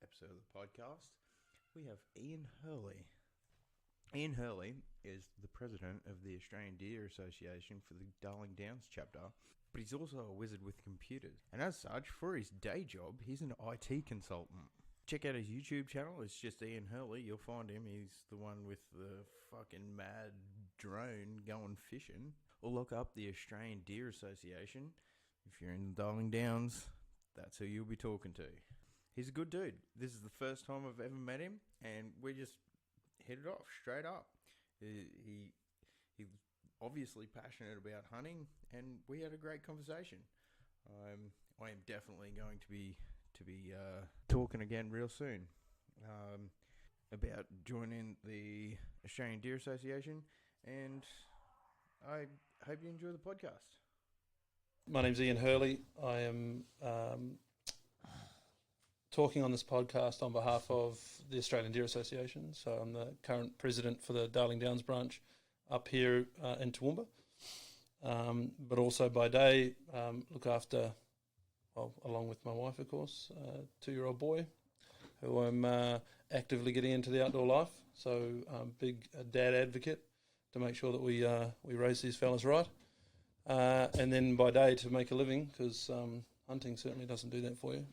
episode of the podcast, we have Ian Hurley. Ian Hurley is the president of the Australian Deer Association for the Darling Downs chapter, but he's also a wizard with computers. And as such, for his day job, he's an IT consultant. Check out his YouTube channel. It's just Ian Hurley. You'll find him. He's the one with the fucking mad drone going fishing. Or look up the Australian Deer Association. If you're in the Darling Downs, that's who you'll be talking to. He's a good dude. This is the first time I've ever met him, and we just hit it off straight up. He's obviously passionate about hunting, and we had a great conversation. I am definitely going to be talking again real soon about joining the Australian Deer Association, and I hope you enjoy the podcast. My name's Ian Hurley. I am talking on this podcast on behalf of the Australian Deer Association. So I'm the current president for the Darling Downs branch up here in Toowoomba. But also by day, look after, well, along with my wife, of course, a 2-year-old boy who I'm actively getting into the outdoor life. So big dad advocate to make sure that we raise these fellas right. And then by day to make a living, because hunting certainly doesn't do that for you.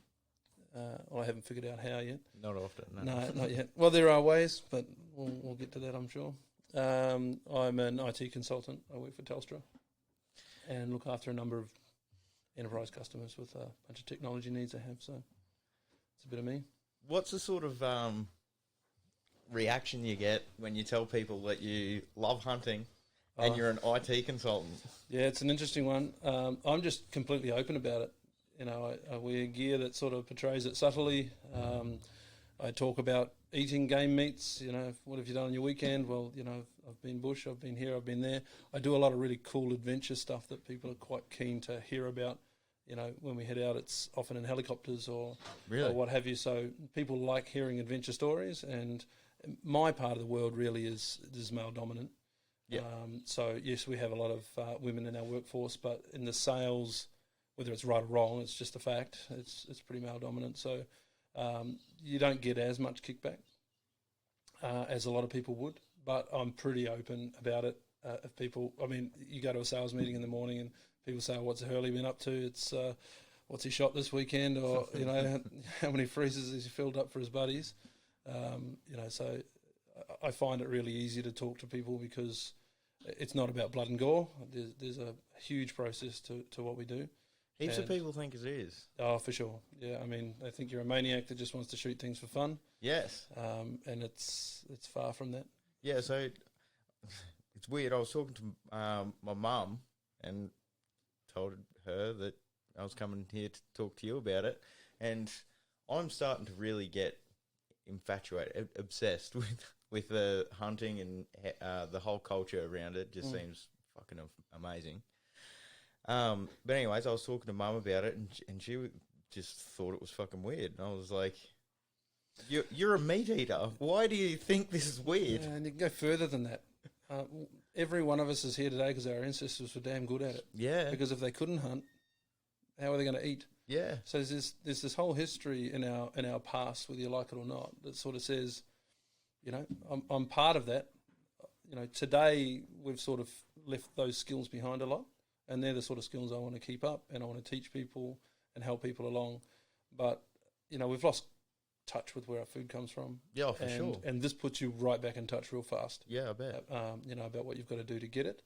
I haven't figured out how yet. Not often, no, not yet. Well, there are ways, but we'll get to that, I'm sure. I'm an IT consultant. I work for Telstra and look after a number of enterprise customers with a bunch of technology needs they have. So it's a bit of me. What's the sort of reaction you get when you tell people that you love hunting and you're an IT consultant? Yeah, it's an interesting one. I'm just completely open about it. You know, I wear gear that sort of portrays it subtly. I talk about eating game meats. You know, what have you done on your weekend? Well, you know, I've been bush, I've been here, I've been there. I do a lot of really cool adventure stuff that people are quite keen to hear about. You know, when we head out, it's often in helicopters or what have you. So people like hearing adventure stories, and my part of the world really is male dominant. Yeah. So yes, we have a lot of women in our workforce, but in the sales, whether it's right or wrong, it's just a fact. It's pretty male dominant. So you don't get as much kickback as a lot of people would, but I'm pretty open about it. If people, I mean, you go to a sales meeting in the morning and people say, "What's Hurley been up to?" It's what's he shot this weekend, or you know, how many freezers has he filled up for his buddies? You know, so I find it really easy to talk to people because it's not about blood and gore. There's a huge process to what we do. Heaps of people think it is. Oh, for sure. Yeah, I mean, they think you're a maniac that just wants to shoot things for fun. Yes. And it's far from that. Yeah, so it's weird. I was talking to my mum and told her that I was coming here to talk to you about it. And I'm starting to really get infatuated, obsessed with the hunting and the whole culture around it. Just seems fucking amazing. But anyways, I was talking to Mum about it, and she just thought it was fucking weird. And I was like, "You're a meat eater. Why do you think this is weird?" Yeah, and you can go further than that. Every one of us is here today because our ancestors were damn good at it. Yeah. Because if they couldn't hunt, how are they going to eat? Yeah. So there's this whole history in our past, whether you like it or not, that sort of says, you know, I'm part of that. You know, today we've sort of left those skills behind a lot. And they're the sort of skills I want to keep up, and I want to teach people and help people along. But, you know, we've lost touch with where our food comes from. Yeah, for sure. And this puts you right back in touch real fast. Yeah, I bet. You know, about what you've got to do to get it.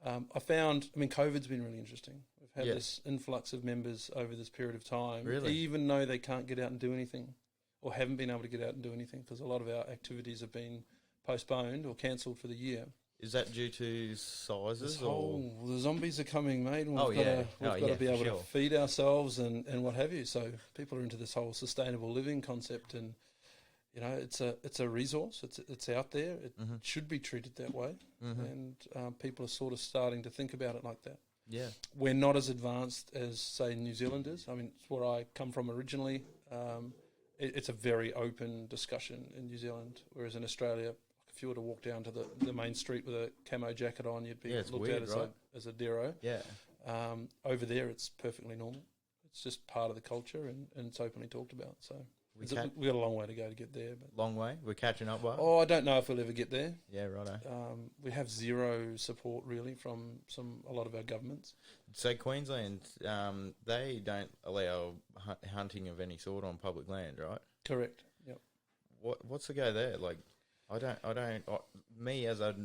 I found, I mean, COVID's been really interesting. We've had this influx of members over this period of time. Really? Even though they can't get out and do anything, or haven't been able to get out and do anything, because a lot of our activities have been postponed or cancelled for the year. Is that due to sizes? The zombies are coming, mate. And we've got to be able to feed ourselves and what have you. So people are into this whole sustainable living concept, and you know, it's a resource. It's out there. It should be treated that way, and people are sort of starting to think about it like that. Yeah, we're not as advanced as say New Zealand is. I mean, it's where I come from originally. It's a very open discussion in New Zealand, whereas in Australia, if you were to walk down to the main street with a camo jacket on, you'd be looked at as a dero. Yeah. Over there, it's perfectly normal. It's just part of the culture, and it's openly talked about. So We We've got a long way to go to get there. But long way. We're catching up. Well. oh, I don't know if we'll ever get there. Yeah, righto. We have zero support really from a lot of our governments. So Queensland, they don't allow hunting of any sort on public land, right? Correct. Yep. What's the go there? Like, me as a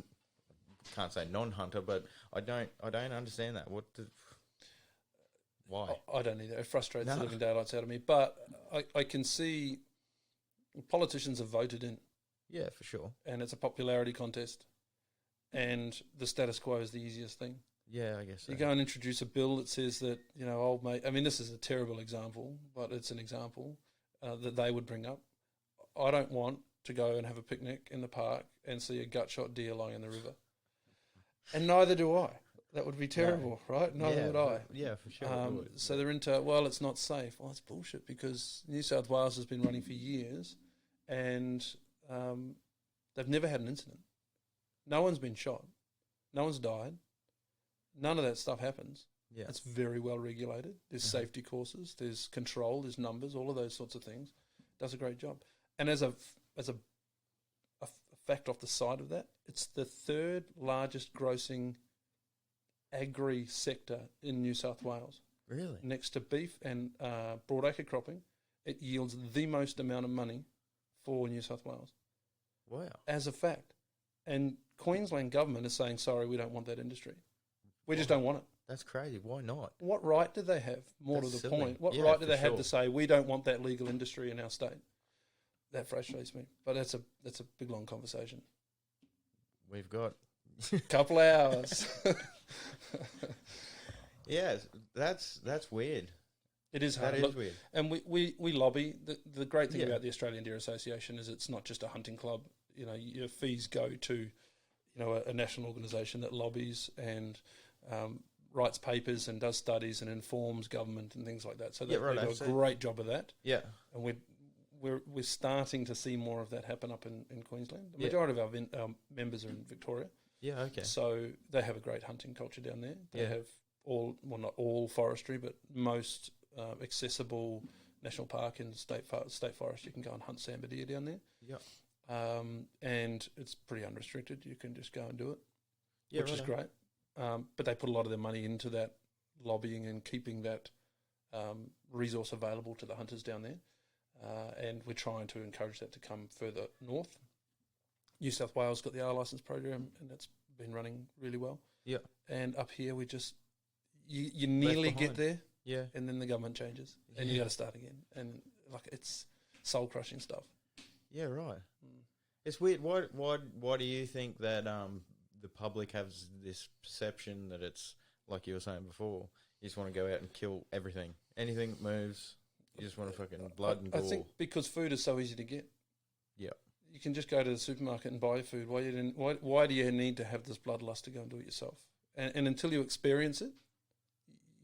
can't say non-hunter, but I don't understand that. Why? I don't either. It frustrates the living daylights out of me. But I can see politicians have voted in. Yeah, for sure. And it's a popularity contest. And the status quo is the easiest thing. Yeah, I guess so. You go and introduce a bill that says that, old mate, I mean, this is a terrible example, but it's an example that they would bring up. I don't want to go and have a picnic in the park and see a gut-shot deer lying in the river. And neither do I. That would be terrible, right? Neither would I. Yeah, for sure. So they're into, well, it's not safe. Well, it's bullshit because New South Wales has been running for years and they've never had an incident. No one's been shot. No one's died. None of that stuff happens. Yeah. It's very well regulated. There's safety courses. There's control. There's numbers. All of those sorts of things. Does a great job. And as a fact off the side of that, it's the third largest grossing agri sector in New South Wales. Really? Next to beef and broadacre cropping, it yields the most amount of money for New South Wales. Wow. As a fact. And Queensland government is saying, sorry, we don't want that industry. We just don't want it. That's crazy. Why not? What right do they have, more That's to the silly. point? What Yeah, right do for they have sure. to say, we don't want that legal industry in our state? That frustrates me. But that's a big, long conversation. We've got... Couple hours. Yeah, that's weird. It is hard. That is Look, weird. and we lobby. The great thing Yeah. about the Australian Deer Association is it's not just a hunting club. Your fees go to, a national organisation that lobbies and writes papers and does studies and informs government and things like that. So they do a great job of that. Yeah. And we're starting to see more of that happen up in Queensland. The Yeah. majority of our members are in Victoria. Yeah, okay. So they have a great hunting culture down there. They Yeah. have not all forestry, but most accessible national park and state forest. You can go and hunt sambar deer down there. Yeah. And it's pretty unrestricted. You can just go and do it, Yeah, which is great. But they put a lot of their money into that lobbying and keeping that resource available to the hunters down there. And we're trying to encourage that to come further north. New South Wales got the R licence program, and that's been running really well. Yeah. And up here, we just you nearly get there, Yeah. and then the government changes, and you got to start again. And it's soul crushing stuff. Yeah, right. It's weird. Why do you think that the public has this perception that it's like you were saying before? You just want to go out and kill everything, anything that moves. You just want to fucking blood and gore. I think because food is so easy to get. Yeah. You can just go to the supermarket and buy food. Why do you need to have this bloodlust to go and do it yourself? And until you experience it,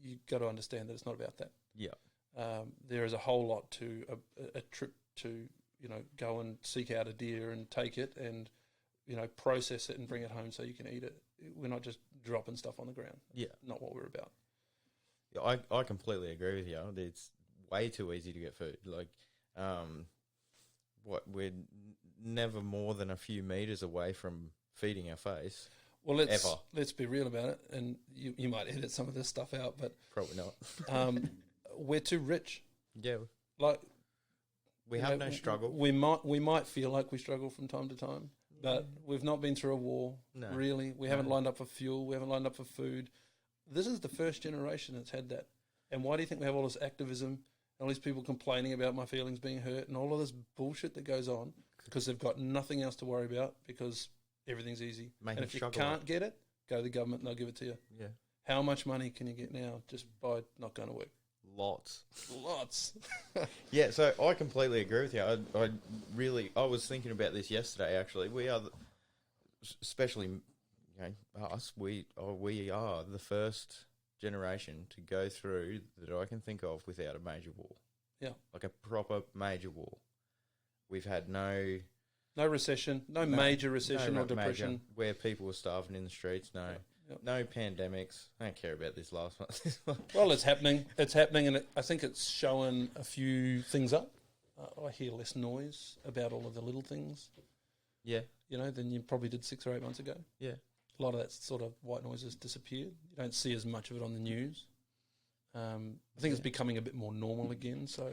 you've got to understand that it's not about that. Yeah. There is a whole lot to a trip to, go and seek out a deer and take it and, process it and bring it home so you can eat it. We're not just dropping stuff on the ground. Yeah. Not what we're about. Yeah, I completely agree with you. It's way too easy to get food. Like, we're never more than a few meters away from feeding our face. Well, let's be real about it, and you might edit some of this stuff out, but Probably not. we're too rich. Yeah. Like We have no struggle. We might feel like we struggle from time to time, but we've not been through a war. No. Really, we haven't lined up for fuel. We haven't lined up for food. This is the first generation that's had that. And why do you think we have all this activism? All these people complaining about my feelings being hurt and all of this bullshit that goes on because they've got nothing else to worry about because everything's easy. Make and them if you struggle. can't get it, go to the government and they'll give it to you. Yeah. How much money can you get now just by not going to work? Lots. Yeah, So I completely agree with you. I was thinking about this yesterday. Actually, we are, especially, us. We are the first generation to go through that I can think of without a major war. Yeah, like a proper major war. We've had no recession, no major recession or depression. Major, where people were starving in the streets. No pandemics. I don't care about this last one. Well, it's happening. It's happening, and I think it's showing a few things up. I hear less noise about all of the little things, Yeah. than you probably did 6 or 8 months ago. Yeah. A lot of that sort of white noise has disappeared. You don't see as much of it on the news. I think it's becoming a bit more normal again, so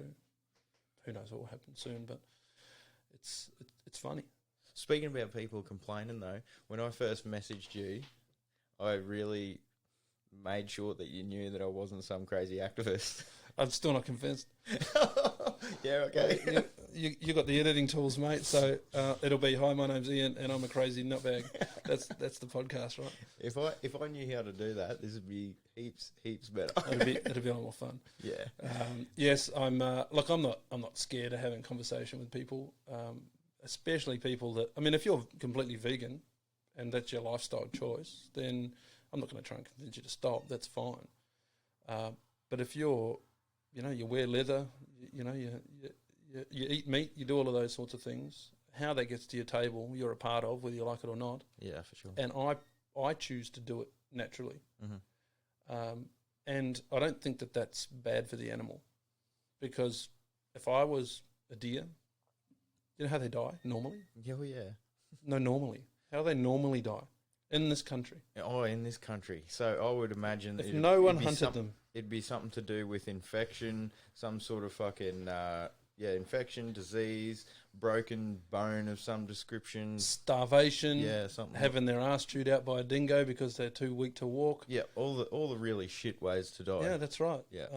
who knows what will happen soon, but it's funny. Speaking about people complaining, though, when I first messaged you, I really made sure that you knew that I wasn't some crazy activist. I'm still not convinced. Yeah, okay. You got the editing tools, mate, so it'll be, hi, my name's Ian, and I'm a crazy nutbag. That's the podcast, right? If I knew how to do that, this would be heaps better. It'll be a lot more fun. Yeah. Yes, I'm not scared of having a conversation with people, especially people that, if you're completely vegan and that's your lifestyle choice, then I'm not going to try and convince you to stop. That's fine. But if you're, you wear leather, you eat meat, you do all of those sorts of things. How that gets to your table, you're a part of, whether you like it or not. Yeah, for sure. And I choose to do it naturally. Mm-hmm. And I don't think that that's bad for the animal, because if I was a deer, you know how they die normally? Yeah, well, yeah. No, normally. How do they normally die in this country? Oh, in this country. So I would imagine that If no one hunted some, them. it'd be something to do with infection, some sort of fucking infection, disease, broken bone of some description. Starvation. Yeah, something. Having their ass chewed out by a dingo because they're too weak to walk. Yeah, all the really shit ways to die. Yeah, that's right. Yeah,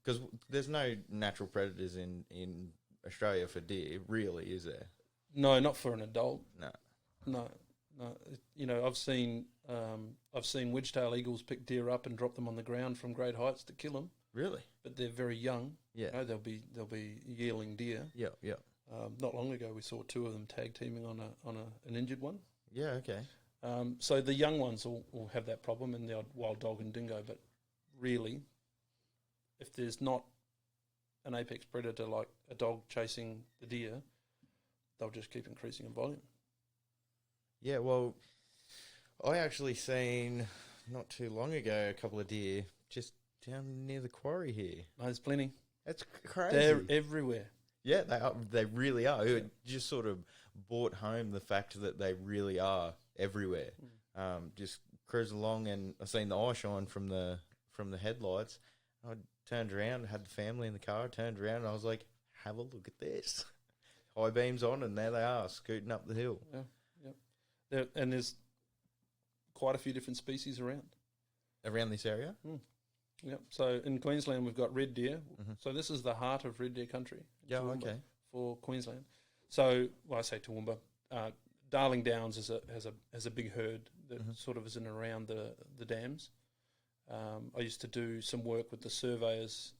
because there's no natural predators in Australia for deer, really, is there? No, not for an adult. No. I've seen wedge-tail eagles pick deer up and drop them on the ground from great heights to kill them. Really? But they're very young. Yeah. They'll be yearling deer. Yeah, yeah. Not long ago, we saw 2 of them tag teaming on an injured one. Yeah, okay. So the young ones will have that problem, and the odd wild dog and dingo. But really, if there's not an apex predator like a dog chasing the deer, they'll just keep increasing in volume. Yeah, well, I actually seen not too long ago a couple of deer just down near the quarry here. No, there's plenty. That's crazy. They're everywhere. Yeah, they are. They really are. It just sort of brought home the fact that they really are everywhere. Just cruising along, and I seen the eye shine from the headlights. I turned around, had the family in the car. Turned around, and I was like, "Have a look at this." High beams on, and there they are, scooting up the hill. Yeah. And there's quite a few different species around this area. Yep. So in Queensland, we've got red deer. Mm-hmm. So this is the heart of red deer country. Yeah, Toowoomba, okay. For Queensland. So, I say Toowoomba. Darling Downs has a big herd that sort of is in and around the dams. I used to do some work with the surveyors.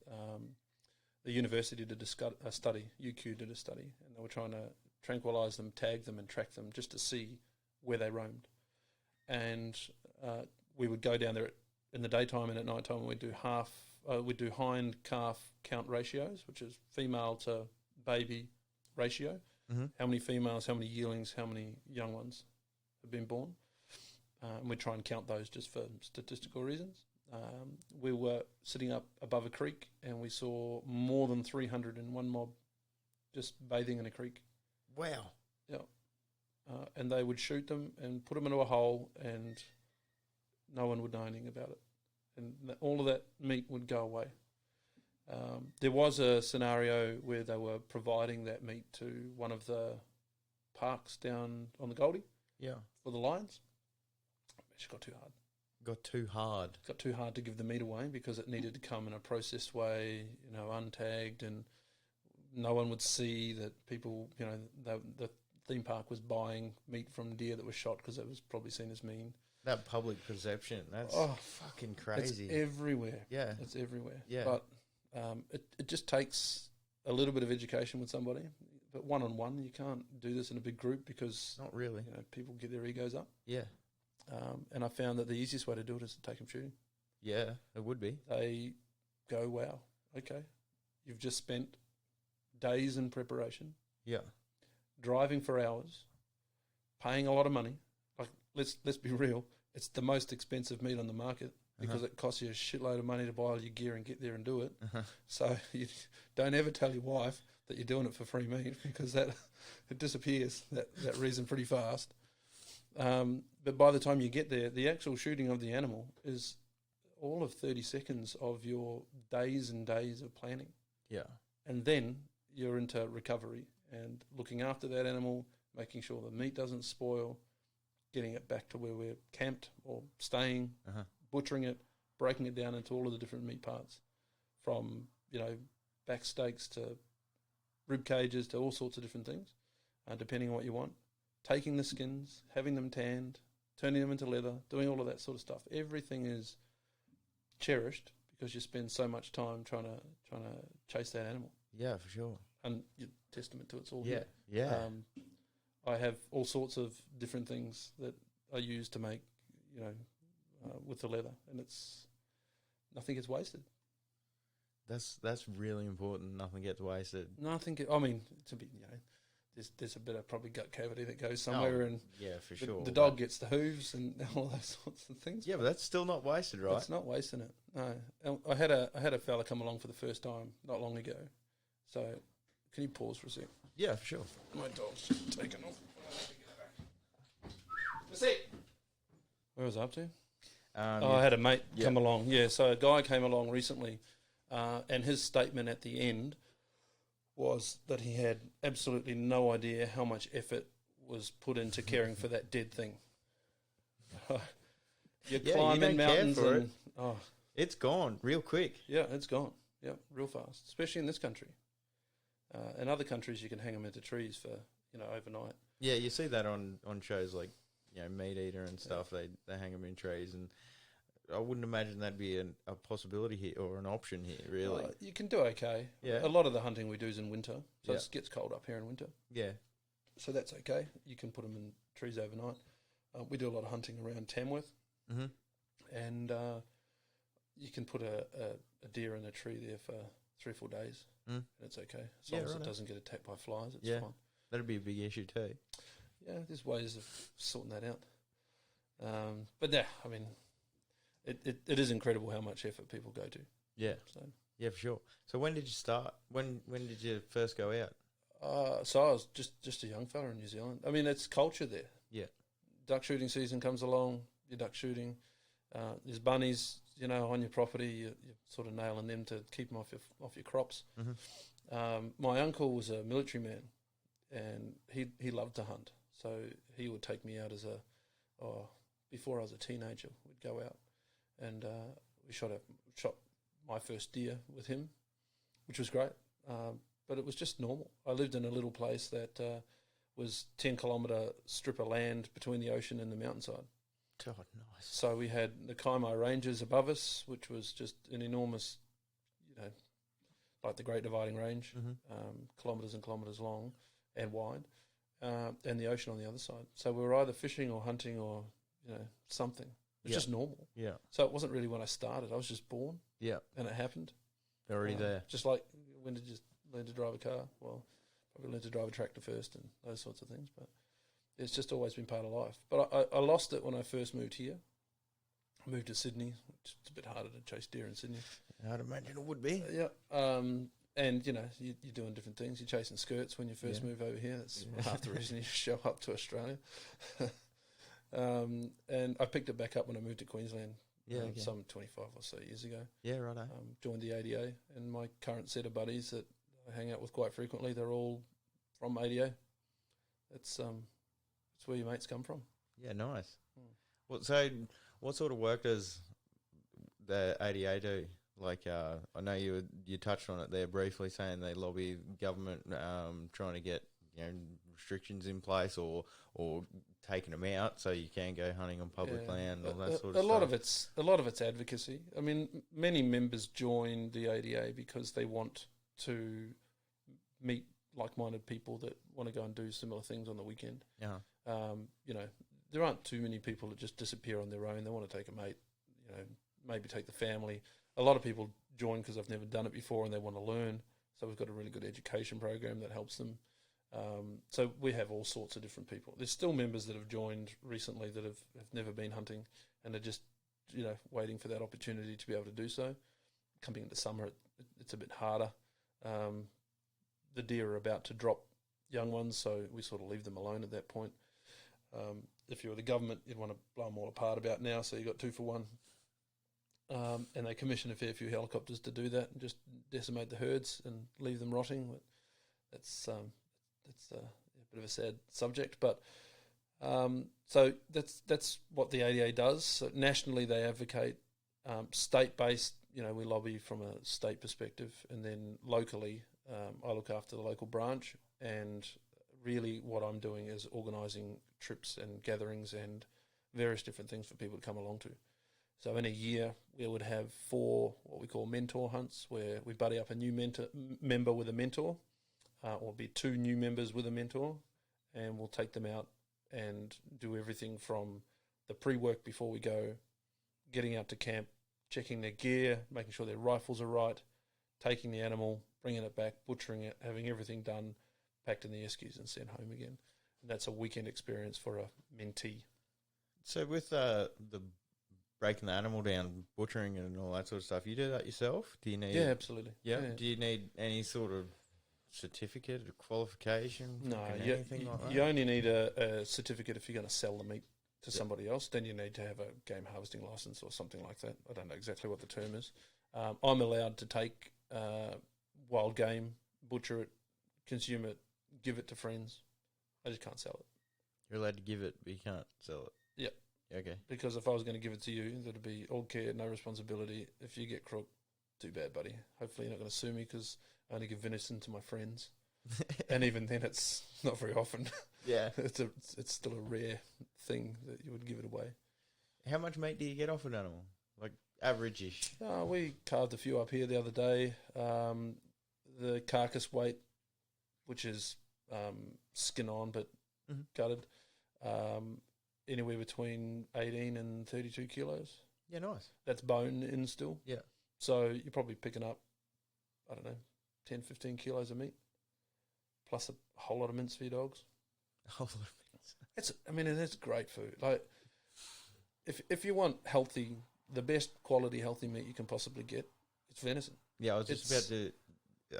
The university did a study. UQ did a study, and they were trying to tranquilise them, tag them, and track them just to see where they roamed. And we would go down there in the daytime and at night time, and we'd do hind calf count ratios, which is female to baby ratio. Mm-hmm. How many females, how many yearlings, how many young ones have been born. And we'd try and count those just for statistical reasons. We were sitting up above a creek, and we saw more than 300 in one mob just bathing in a creek. Wow. Yeah. And they would shoot them and put them into a hole, and no one would know anything about it. And all of that meat would go away. There was a scenario where they were providing that meat to one of the parks down on the Goldie. Yeah. For the lions. It just got too hard. Got too hard. Got too hard to give the meat away because it needed to come in a processed way, untagged, and no one would see that people, the theme park was buying meat from deer that was shot because it was probably seen as mean. That public perception, that's fucking crazy. It's everywhere. Yeah. It's everywhere. Yeah. But it just takes a little bit of education with somebody. But one-on-one, you can't do this in a big group because not really. People get their egos up. Yeah. And I found that the easiest way to do it is to take them shooting. Yeah, it would be. They go, wow, okay, you've just spent days in preparation. Yeah. Driving for hours, paying a lot of money. Like, let's be real, it's the most expensive meat on the market. because it costs you a shitload of money to buy all your gear and get there and do it. So you don't ever tell your wife that you're doing it for free meat, because it disappears, that reason, pretty fast. But by the time you get there, the actual shooting of the animal is all of 30 seconds of your days and days of planning. Yeah. And then you're into recovery and looking after that animal, making sure the meat doesn't spoil, getting it back to where we're camped or staying, butchering it, breaking it down into all of the different meat parts, from, back steaks to rib cages to all sorts of different things, depending on what you want. Taking the skins, having them tanned, turning them into leather, doing all of that sort of stuff. Everything is cherished because you spend so much time trying to chase that animal. Yeah, for sure. And you're testament to it's all Yeah, here. yeah. I have all sorts of different things that I use to make, with the leather, and nothing gets wasted. That's really important. Nothing gets wasted. Nothing. To be, there's a bit of probably gut cavity that goes somewhere, and yeah, for sure. The dog gets the hooves and all those sorts of things. Yeah, but that's still not wasted, right? It's not wasting it. No, I had a fella come along for the first time not long ago. So, can you pause for a sec? Yeah, for sure. My dog's just taken off. That's it. Where was I up to? I had a mate come along. Yeah, so a guy came along recently, and his statement at the end was that he had absolutely no idea how much effort was put into caring for that dead thing. You're climbing mountains and it's gone real quick. Yeah, it's gone. Yeah, real fast, especially in this country. In other countries, you can hang them into trees for overnight. Yeah, you see that on shows like Meat Eater and stuff. They hang them in trees, and I wouldn't imagine that'd be a possibility here or an option here. Really, you can do okay. Yeah, a lot of the hunting we do is in winter, so it gets cold up here in winter. Yeah, so that's okay. You can put them in trees overnight. We do a lot of hunting around Tamworth, and you can put a deer in a tree there for 3 or 4 days. And it's okay. As long as it doesn't get attacked by flies, it's fine. That'd be a big issue too. Yeah, there's ways of sorting that out. But yeah, it is incredible how much effort people go to. Yeah. So yeah, for sure. So when did you start? When did you first go out? So I was just a young fella in New Zealand. It's culture there. Yeah. Duck shooting season comes along, you're duck shooting. There's bunnies, on your property. You're sort of nailing them to keep them off your crops. My uncle was a military man, and he loved to hunt. So he would take me out before I was a teenager. We'd go out, and we shot my first deer with him, which was great. But it was just normal. I lived in a little place that was 10-kilometre strip of land between the ocean and the mountainside. God, nice. So we had the Kaimai Ranges above us, which was just an enormous, like the Great Dividing Range, kilometres and kilometres long and wide, and the ocean on the other side. So we were either fishing or hunting or, something. It was just normal. Yeah. So it wasn't really when I started. I was just born. Yeah. And it happened. Already there. Just like, when did you learn to drive a car? Well, probably learned to drive a tractor first and those sorts of things, but it's just always been part of life. But I lost it when I first moved here. I moved to Sydney, which is a bit harder to chase deer in Sydney. I'd imagine it would be. Yeah. And, you're doing different things. You're chasing skirts when you first move over here. That's half the reason you show up to Australia. And I picked it back up when I moved to Queensland some 25 or so years ago. Yeah, right. Joined the ADA, and my current set of buddies that I hang out with quite frequently, they're all from ADA. It's where your mates come from. Yeah, nice. What sort of work does the ADA do? Like, I know you touched on it there briefly, saying they lobby government, trying to get restrictions in place or taking them out so you can go hunting on public land, all that sort of stuff. A lot of it's advocacy. Many members join the ADA because they want to meet like-minded people that want to go and do similar things on the weekend. Yeah. There aren't too many people that just disappear on their own. They want to take a mate, maybe take the family. A lot of people join because they've never done it before and they want to learn. So we've got a really good education program that helps them. So we have all sorts of different people. There's still members that have joined recently that have never been hunting and are just waiting for that opportunity to be able to do so. Coming into summer, it's a bit harder. The deer are about to drop young ones, so we sort of leave them alone at that point. If you were the government, you'd want to blow them all apart about now, so you got 2 for 1. And they commission a fair few helicopters to do that and just decimate the herds and leave them rotting. But that's a bit of a sad subject, but so that's what the ADA does. So nationally, they advocate. State-based, we lobby from a state perspective, and then locally, I look after the local branch. And really, what I'm doing is organising trips and gatherings and various different things for people to come along to. So in a year, we would have 4 what we call mentor hunts, where we buddy up a new member with a mentor, or be 2 new members with a mentor, and we'll take them out and do everything from the pre-work before we go, getting out to camp, checking their gear, making sure their rifles are right, taking the animal, bringing it back, butchering it, having everything done, packed in the eskies and sent home again. And that's a weekend experience for a mentee. So with the breaking the animal down, butchering and all that sort of stuff, you do that yourself? Do you need? Yeah, absolutely. Yeah. Yeah. Do you need any sort of certificate or qualification? No, Anything like that? you only need a certificate if you're going to sell the meat to somebody else. Then you need to have a game harvesting license or something like that. I don't know exactly what the term is. I'm allowed to take wild game, butcher it, consume it, give it to friends. I just can't sell it. You're allowed to give it, but you can't sell it. Yep. Okay. Because if I was going to give it to you, that'd be all care, no responsibility. If you get crook, too bad, buddy. Hopefully you're not going to sue me because I only give venison to my friends. And even then, it's not very often. Yeah. It's still a rare thing that you would give it away. How much meat do you get off an animal? Like average-ish? We carved a few up here the other day. The carcass weight, which is skin on but gutted, anywhere between 18 and 32 kilos. Yeah, nice. That's bone in still. Yeah. So you're probably picking up, 10, 15 kilos of meat, plus a whole lot of mince for your dogs. A whole lot of mince. It's great food. Like, if you want healthy, the best quality healthy meat you can possibly get, it's venison. Yeah, I was just about to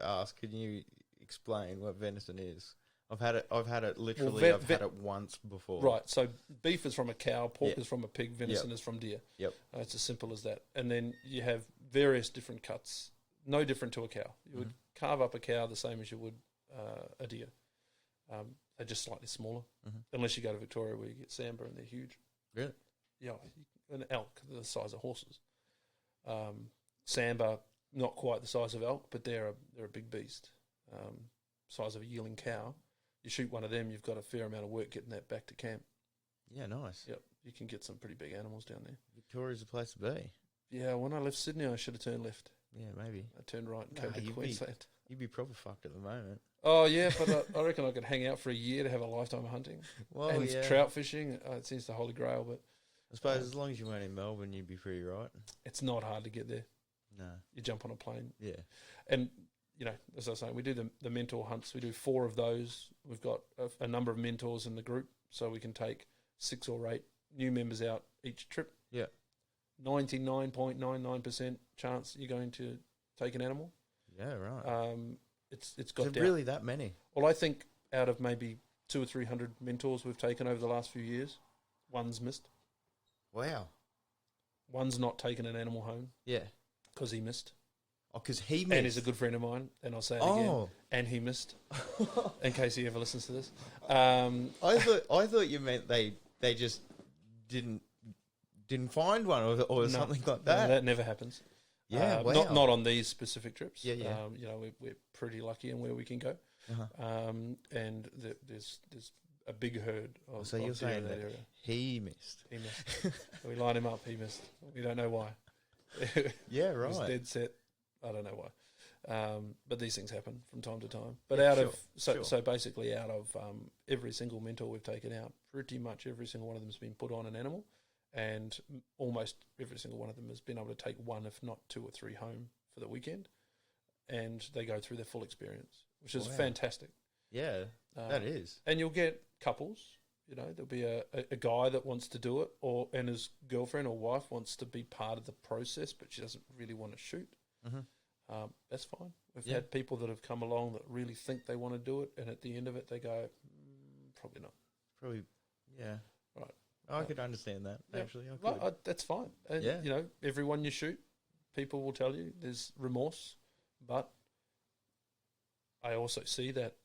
ask, can you explain what venison is? I've had it literally, I've had it once before. Right, so beef is from a cow, pork Yeah. is from a pig, venison is from deer. Yep. It's as simple as that. And then you have various different cuts, no different to a cow. You would carve up a cow the same as you would a deer. They're just slightly smaller, unless you go to Victoria where you get sambar and they're huge. Really? Yeah, an elk, the size of horses. Sambar, not quite the size of elk, but they're a big beast, size of a yearling cow. You shoot one of them, you've got a fair amount of work getting that back to camp. Yeah, nice. Yep, you can get some pretty big animals down there. Victoria's the place to be. Yeah, when I left Sydney, I should have turned left. Yeah, maybe. I turned right and came to Queensland. You'd be proper fucked at the moment. Oh, yeah, but I reckon I could hang out for a year to have a lifetime of hunting. Well, and yeah. trout fishing, it seems the holy grail, but I suppose as long as you weren't in Melbourne, you'd be pretty right. it's not hard to get there. No. You jump on a plane. Yeah. And, as I was saying, we do the mentor hunts. We do 4 of those. We've got a number of mentors in the group, so we can take 6 or 8 new members out each trip. Yeah. 99.99% chance you're going to take an animal. Yeah, right. It's got Is it really that many? Well, I think out of maybe 200 or 300 mentors we've taken over the last few years, one's missed. Wow. One's not taken an animal home. Yeah. Because he missed. Oh, because he missed. And he's a good friend of mine, and I'll say it again. And he missed, in case he ever listens to this. I thought you meant they just didn't find one or something like that. No, that never happens. Yeah, wow. Not on these specific trips. Yeah, yeah. We're pretty lucky in where we can go. And there's a big herd of So you're of deer saying in that that area. he missed? He missed. We line him up. He missed. We don't know why. Yeah, He was right. dead set. I don't know why. But these things happen from time to time. But Yeah, so basically out of every single mentor we've taken out, pretty much every single one of them has been put on an animal, and almost every single one of them has been able to take 1, if not 2 or 3 home for the weekend, and they go through their full experience, which is fantastic. Yeah, that is. And you'll get couples, You know, there'll be a guy that wants to do it, and his girlfriend or wife wants to be part of the process, but she doesn't really want to shoot. That's fine. We've had people that have come along that really think they want to do it, and at the end of it, they go, probably not. Probably, yeah. Right. I could understand that, actually. I could. No, that's fine. And, you know, everyone you shoot, people will tell you there's remorse, but I also see that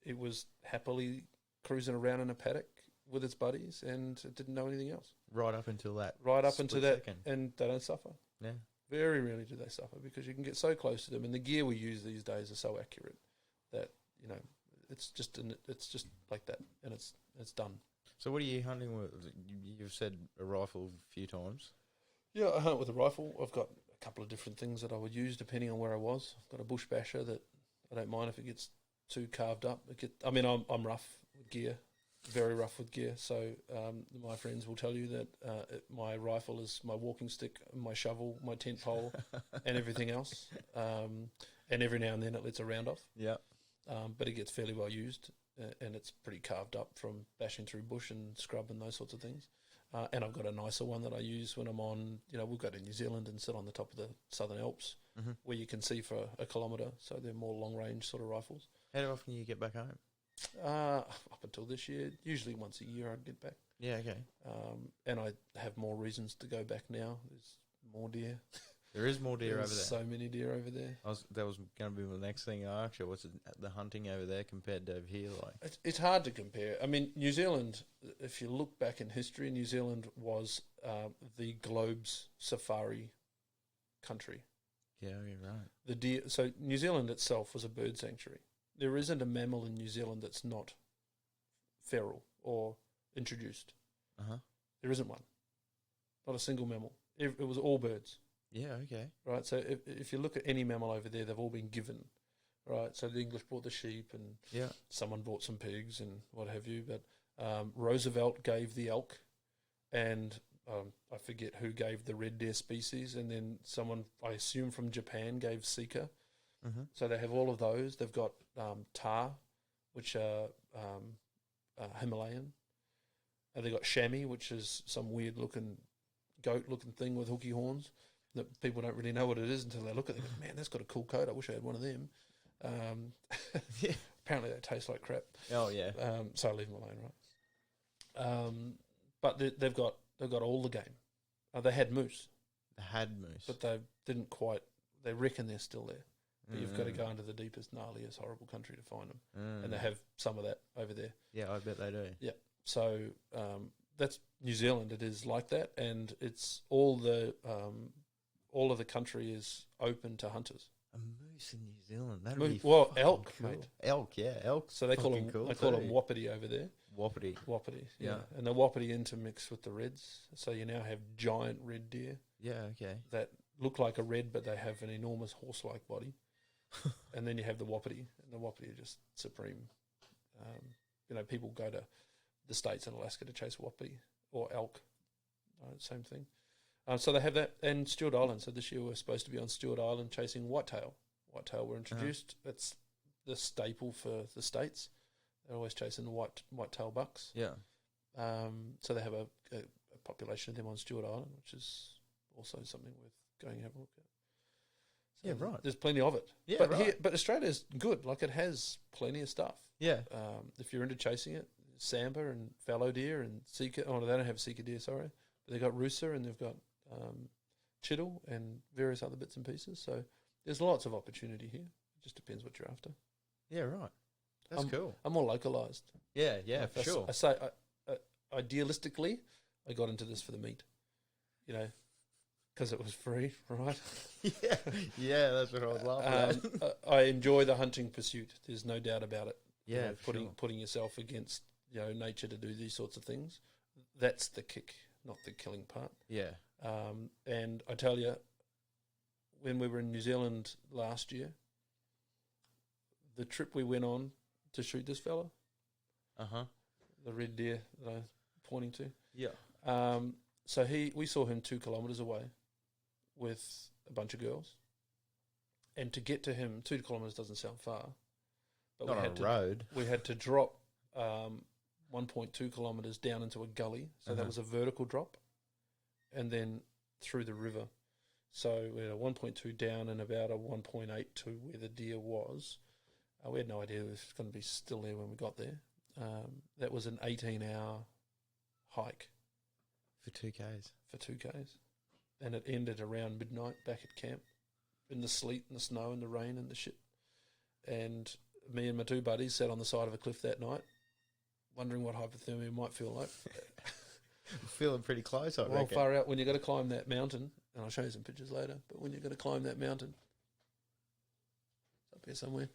it was happily cruising around in a paddock with its buddies, and it didn't know anything else. Right up until that. Second. And they don't suffer. Yeah. Very rarely do they suffer, because you can get so close to them, and the gear we use these days is so accurate that, you know, it's just like that, and it's done. So what are you hunting with? You've said a rifle a few times. Yeah, I hunt with a rifle. I've got a couple of different things that I would use depending on where I was. I've got a bush basher that I don't mind if it gets too carved up. I'm rough with gear, very rough with gear. So my friends will tell you that my rifle is my walking stick, my shovel, my tent pole, and everything else. And every now and then it lets a round off. Yeah. But it gets fairly well used, and it's pretty carved up from bashing through bush and scrub and those sorts of things. And I've got a nicer one that I use when I'm on, you know, we'll go to New Zealand and sit on the top of the Southern Alps, where you can see for a kilometre. So they're more long-range sort of rifles. How often do you get back home? Up until this year, usually once a year I'd get back. Yeah, okay. And I have more reasons to go back now. There's more deer. There is more deer over there. So many deer over there. That was going to be the next thing I asked you. What's the hunting over there compared to over here like? It's hard to compare. I mean, New Zealand, if you look back in history, New Zealand was the globe's safari country. Yeah, you're right. The deer. So New Zealand itself was a bird sanctuary. There isn't a mammal in New Zealand that's not feral or introduced. There isn't one. Not a single mammal. It was all birds. Yeah, okay. Right, so if you look at any mammal over there, they've all been given. Right, so the English brought the sheep, and someone brought some pigs and what have you. But Roosevelt gave the elk, and I forget who gave the red deer species, and then someone, I assume from Japan, gave sika. So they have all of those. They've got tahr, which are Himalayan. And they've got chamois, which is some weird-looking goat-looking thing with hooky horns that people don't really know what it is until they look at it and go, man, that's got a cool coat. I wish I had one of them. Apparently they taste like crap. Oh, yeah. So I leave them alone, right? But they've got all the game. They had moose. They had moose. But they didn't quite, they reckon they're still there. But you've got to go into the deepest, gnarliest, horrible country to find them. And they have some of that over there. Yeah, I bet they do. Yeah. So that's New Zealand. It is like that, and it's all of the country is open to hunters. A moose in New Zealand. That'd be elk, cool. mate. Elk, yeah, elk. So they call them. Cool they call them wapiti over there. Wapiti. Wapiti, Yeah. And the wapiti intermix with the reds, so you now have giant red deer. Yeah, okay. That look like a red, but they have an enormous horse-like body. And then you have the wapiti, and the wapiti are just supreme. People go to the States and Alaska to chase wapiti or elk. Same thing. So they have that, and Stewart Island. So this year we're supposed to be on Stewart Island chasing whitetail. Whitetail were introduced. That's the staple for the States. They're always chasing whitetail bucks. Yeah. So they have a population of them on Stewart Island, which is also something worth going and have a look at. So yeah, right. There's plenty of it. Yeah, but right. But Australia's good. Like, it has plenty of stuff. Yeah. If you're into chasing it, sambar and fallow deer and sika. Oh, they don't have sika deer, sorry. But they've got rusa, and they've got chital and various other bits and pieces. So there's lots of opportunity here. It just depends what you're after. Yeah, right. That's cool. I'm more localised. Yeah, for sure. I say, idealistically, I got into this for the meat, because it was free, right? yeah, that's what I was laughing at. I enjoy the hunting pursuit. There's no doubt about it. Yeah, putting yourself against nature to do these sorts of things. That's the kick, not the killing part. Yeah. And I tell you, when we were in New Zealand last year, the trip we went on to shoot this fella, the red deer that I'm pointing to. Yeah. So we saw him 2 kilometres away with a bunch of girls, and to get to him, 2 kilometres doesn't sound far, but Not on a road. We had to drop 1.2 kilometres down into a gully. So that Uh-huh. was a vertical drop, and then through the river. So we had a 1.2 down and about a 1.8 to where the deer was. We had no idea it was going to be still there when we got there. That was an 18-hour hike For 2Ks. for 2Ks. And it ended around midnight back at camp in the sleet and the snow and the rain and the shit. And me and my two buddies sat on the side of a cliff that night, wondering what hypothermia might feel like. Feeling pretty close, I Well, reckon. far out when you've got to climb that mountain, and I'll show you some pictures later, but when you're going to climb that mountain, it's up here somewhere,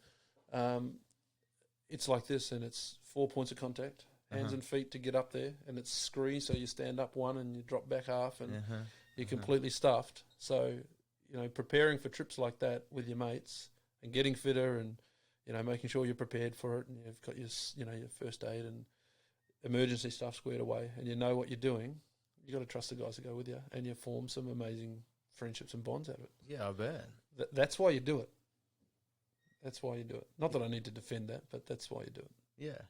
it's like this, and it's 4 points of contact, hands Uh-huh. and feet to get up there, and it's scree, so you stand up one and you drop back half, and Uh-huh. you're completely stuffed. So, preparing for trips like that with your mates and getting fitter and, making sure you're prepared for it and you've got your first aid and emergency stuff squared away and you know what you're doing, you got to trust the guys to go with you, and you form some amazing friendships and bonds out of it. Yeah, I bet. That's why you do it. That's why you do it. Not that I need to defend that, but that's why you do it. Yeah.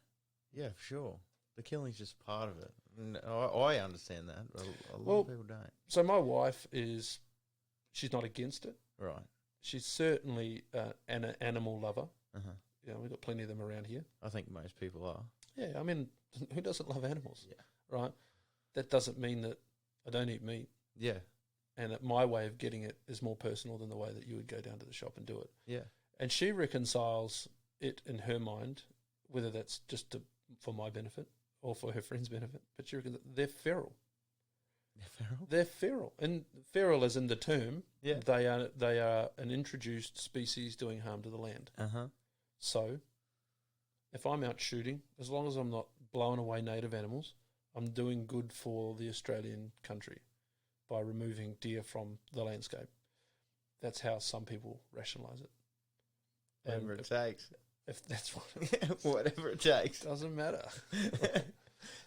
Yeah, for sure. The killing's just part of it. And I understand that. A lot of people don't. So my wife she's not against it. Right. She's certainly an animal lover. Uh-huh. We've got plenty of them around here. I think most people are. Yeah, I mean, who doesn't love animals? Yeah. Right? That doesn't mean that I don't eat meat, Yeah. and that my way of getting it is more personal than the way that you would go down to the shop and do it. Yeah. And she reconciles it in her mind, whether that's just for my benefit or for her friend's benefit, but she reckons they're feral. They're feral? They're feral. And feral as in the term, Yeah. they are an introduced species doing harm to the land. Uh-huh. So, if I'm out shooting, as long as I'm not blowing away native animals, I'm doing good for the Australian country by removing deer from the landscape. That's how some people rationalise it. Whatever it takes. If that's what Whatever it takes. doesn't matter.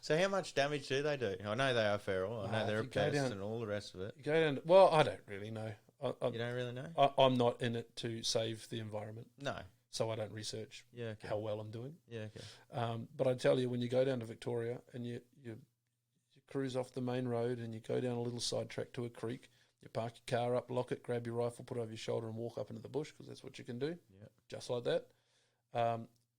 So how much damage do they do? I know they are feral. I know they're a if you go pest down- and all the rest of it. You go down. Well, I don't really know. You don't really know? I'm not in it to save the environment, No. so I don't research Yeah, okay. how well I'm doing. Yeah, okay. But I tell you, when you go down to Victoria and you cruise off the main road and you go down a little side track to a creek, you park your car up, lock it, grab your rifle, put it over your shoulder and walk up into the bush, because that's what you can do, just like that.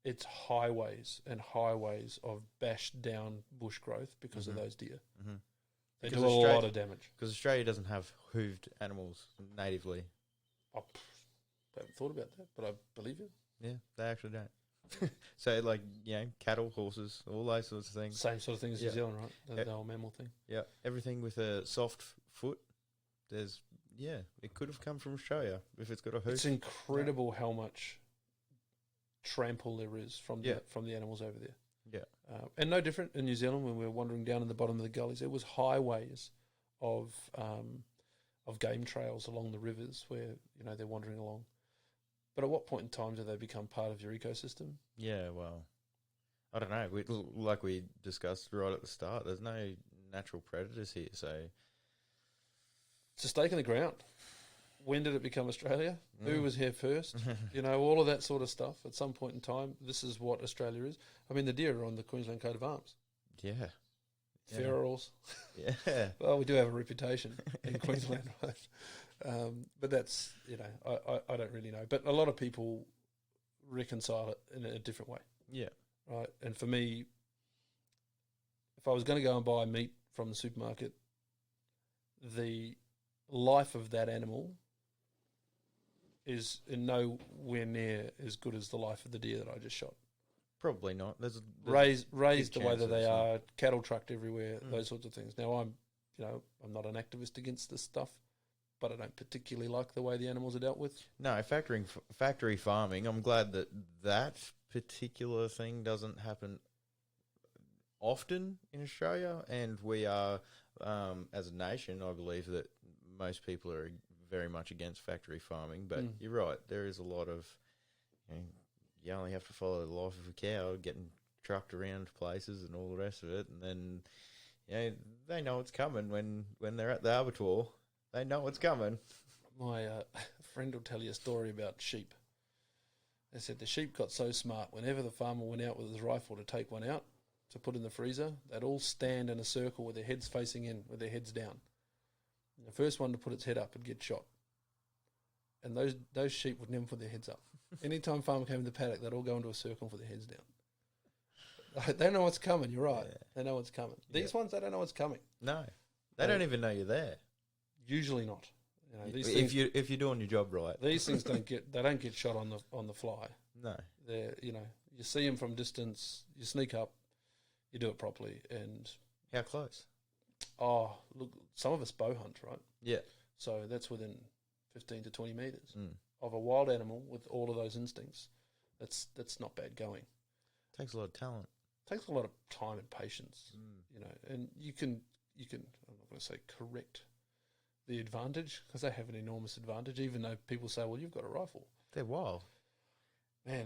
It's highways and highways of bashed down bush growth because of those deer. Mm-hmm. They Because do a Australia- lot of damage. Because Australia doesn't have hooved animals natively. I haven't thought about that, but I believe you. Yeah, they actually don't. So, like, cattle, horses, all those sorts of things. Same sort of thing as New Yeah. Zealand, right? The whole mammal thing. Yeah, everything with a soft foot. It could have come from Australia if it's got a hoof. It's incredible how much trample there is from Yeah. the animals over there. Yeah. And no different in New Zealand when we were wandering down in the bottom of the gullies. There was highways of game trails along the rivers where they're wandering along. But at what point in time do they become part of your ecosystem? Yeah, well, I don't know. Like we discussed right at the start, there's no natural predators here, so It's a stake in the ground. When did it become Australia? Who Mm. was here first? All of that sort of stuff. At some point in time, this is what Australia is. I mean, the deer are on the Queensland coat of arms. yeah. Ferals. Yeah. Well, we do have a reputation in Queensland, right? But that's, I don't really know. But a lot of people reconcile it in a different way, Yeah. right? And for me, if I was going to go and buy meat from the supermarket, the life of that animal is in nowhere near as good as the life of the deer that I just shot. Probably not. There's Raised big the way that they chances, are, cattle trucked everywhere, Mm. those sorts of things. Now I'm not an activist against this stuff, but I don't particularly like the way the animals are dealt with. No, factory farming. I'm glad that particular thing doesn't happen often in Australia, and we are, as a nation, I believe that most people are very much against factory farming. But Mm. you're right, there is a lot of, you only have to follow the life of a cow, getting trucked around places and all the rest of it, and then, they know it's coming when they're at the abattoir. They know it's coming. My friend will tell you a story about sheep. They said the sheep got so smart, whenever the farmer went out with his rifle to take one out, to put in the freezer, they'd all stand in a circle with their heads facing in, with their heads down. And the first one to put its head up would get shot. And those sheep would never put their heads up. Anytime farmer came in the paddock, they'd all go into a circle and put their heads down. They know what's coming. You're right. Yeah. They know what's coming. These ones, they don't know what's coming. No, they don't even know you're there. Usually not. You know, these If things, you're doing your job right. these things don't get shot on the fly. No. They're, you see them from distance. You sneak up, you do it properly, and How close? look, some of us bow hunt, right? Yeah. So that's within 15 to 20 metres Mm. of a wild animal with all of those instincts. That's not bad going. Takes a lot of talent. Takes a lot of time and patience, and you can. I'm not going to say correct the advantage, because they have an enormous advantage. Even though people say, "Well, you've got a rifle." They're wild. Man,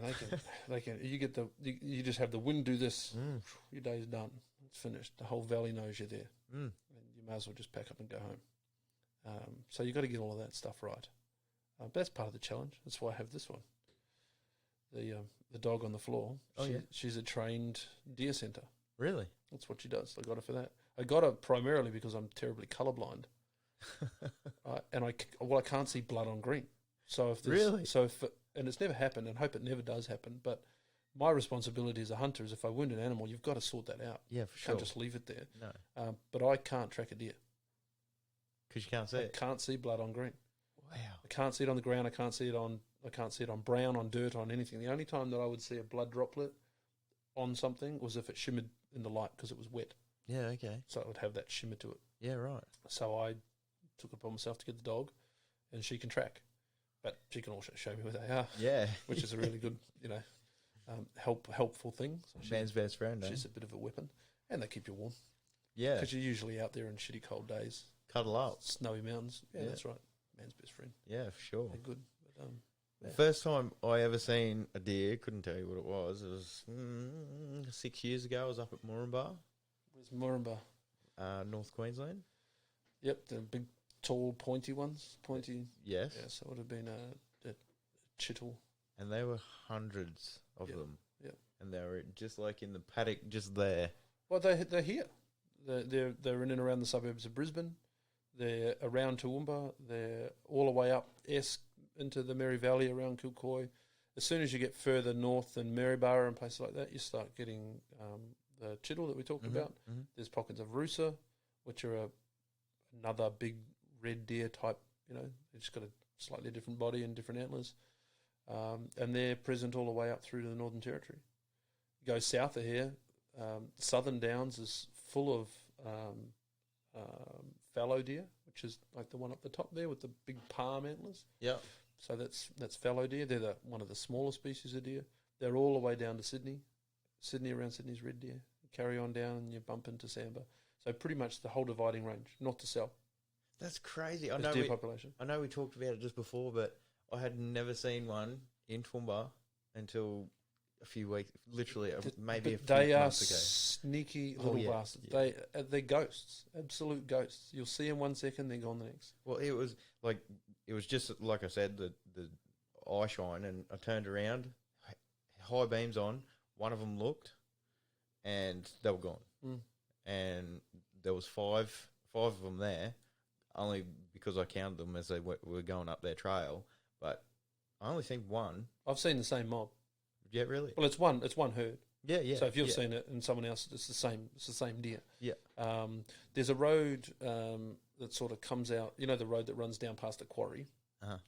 they can. You just have the wind do this. Mm. Your day's done. It's finished. The whole valley knows you're there, Mm. and you may as well just pack up and go home. So you got to get all of that stuff right. But that's part of the challenge. That's why I have this one. The dog on the floor. She's a trained deer center. Really? That's what she does. I got her for that. I got her primarily because I'm terribly colourblind, and I can't see blood on green. So if and it's never happened, and I hope it never does happen. But my responsibility as a hunter is, if I wound an animal, you've got to sort that out. Yeah, for You sure. can't just leave it there. No, But I can't track a deer. because you can't see I it. can't see blood on green. Wow. I can't see it on the ground. I can't see it on brown, on dirt, on anything. The only time that I would see a blood droplet on something was if it shimmered in the light because it was wet. Yeah. Okay. So it would have that shimmer to it. Yeah. Right. So I took it upon myself to get the dog, and she can track, but she can also show me where they are, Yeah. which is a really good, helpful thing. So Man's best friend. Eh? she's a bit of a weapon, and they keep you warm Yeah. because you're usually out there in shitty cold days, Cuddle up. snowy mountains. Yeah, Yeah. that's right. Man's best friend. Yeah, for sure. They're good. But, The first time I ever seen a deer, couldn't tell you what it was. It was 6 years ago. I was up at Moranbah, where's Moranbah? North Queensland. Yep, the big, tall, pointy ones. Pointy. Yes. Yeah, so it would have been a chittle. And there were hundreds of Yep. them. Yep. And they were just like in the paddock, just there. Well, they're here. They're in and around the suburbs of Brisbane. They're around Toowoomba. They're all the way up into the Mary Valley around Kilcoy. As soon as you get further north than Maryborough and places like that, you start getting the chittle that we talked about. Mm-hmm. There's pockets of rusa, which are another big red deer type. They've just got a slightly different body and different antlers. And they're present all the way up through to the Northern Territory. You go south of here, Southern Downs is full of fallow deer, which is like the one up the top there with the big palm antlers. Yeah. So that's fallow deer. They're one of the smaller species of deer. They're all the way down to Sydney. Around Sydney's red deer. You carry on down and you bump into Samba. So pretty much the whole dividing range, north to south. That's crazy. Is deer population. I know we talked about it just before, but I had never seen one in Toowoomba until a few weeks, literally, maybe a few They are months ago. sneaky little bastards. Yeah. They're ghosts, absolute ghosts. You'll see them 1 second, they're gone the next. Well, it was just like I said, the eye shine, and I turned around, high beams on. One of them looked, and they were gone. Mm. And there was five of them there, only because I counted them as they were going up their trail. But I only seen one. I've seen the same mob. Yeah, really? Well, it's one herd. Yeah, yeah. So if you've yeah. seen it and someone else, it's the same deer. Yeah. There's a road that sort of comes out. You know the road that runs down past the quarry,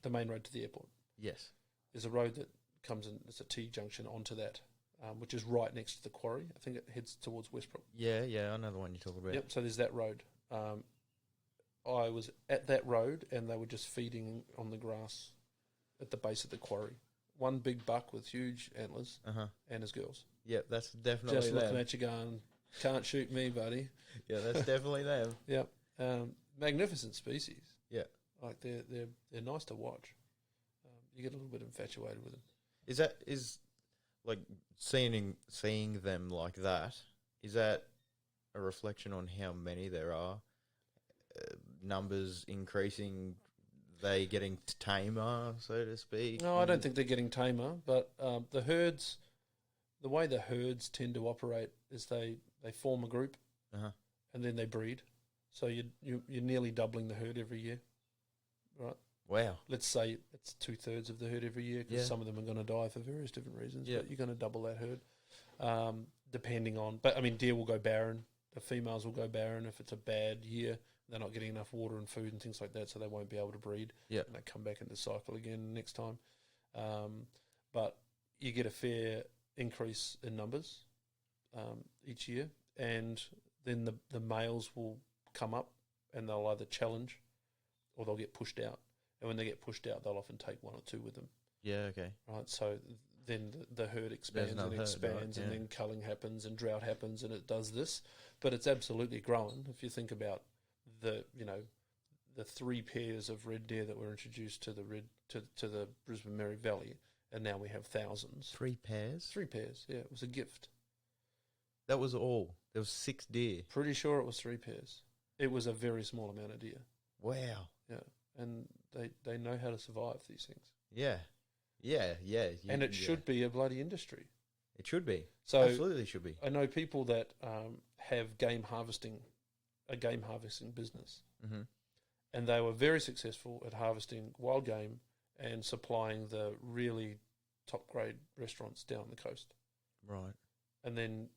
the main road to the airport. Yes. There's a road that comes in. It's a T junction onto that, which is right next to the quarry. I think it heads towards Westbrook. Yeah, yeah. I know the one you're talking about. Yep. So there's that road. I was at that road, and they were just feeding on the grass at the base of the quarry. One big buck with huge antlers and his girls. Yeah, that's definitely Just them. looking at you going, can't shoot me, buddy. Yeah, that's definitely them. Yep. Magnificent species. Yeah. Like they're nice to watch. You get a little bit infatuated with them. Is like seeing them like that, is that a reflection on how many there are? Numbers increasing, they getting tamer, so to speak? No, I don't think they're getting tamer, but the way the herds tend to operate is they they form a group, Uh-huh. and then they breed. So you're nearly doubling the herd every year, right? Wow. Let's say it's 2/3 of the herd every year, because Yeah. some of them are going to die for various different reasons. Yeah. But you're going to double that herd, depending on. But I mean, deer will go barren. The females will go barren if it's a bad year. They're not getting enough water and food and things like that, so they won't be able to breed. Yeah. And they come back into the cycle again next time. But you get a fair increase in numbers each year, and then the males will come up and they'll either challenge or they'll get pushed out. And when they get pushed out, they'll often take one or two with them. Yeah, okay. Right, so then the herd expands and another herd, expands, right? and Yeah. then culling happens and drought happens, and it does this. But it's absolutely growing. If you think about the 3 pairs of red deer that were introduced to the Brisbane Mary Valley, and now we have thousands. 3 pairs? 3 pairs, yeah, it was a gift. That was all. There was 6 deer. Pretty sure it was 3 pairs. It was a very small amount of deer. Wow. Yeah, and they know how to survive these things. Yeah. Yeah. And it should be a bloody industry. It should be. So Absolutely should be. I know people that have a game harvesting business, Mm-hmm. and they were very successful at harvesting wild game and supplying the really top grade restaurants down the coast. Right. And then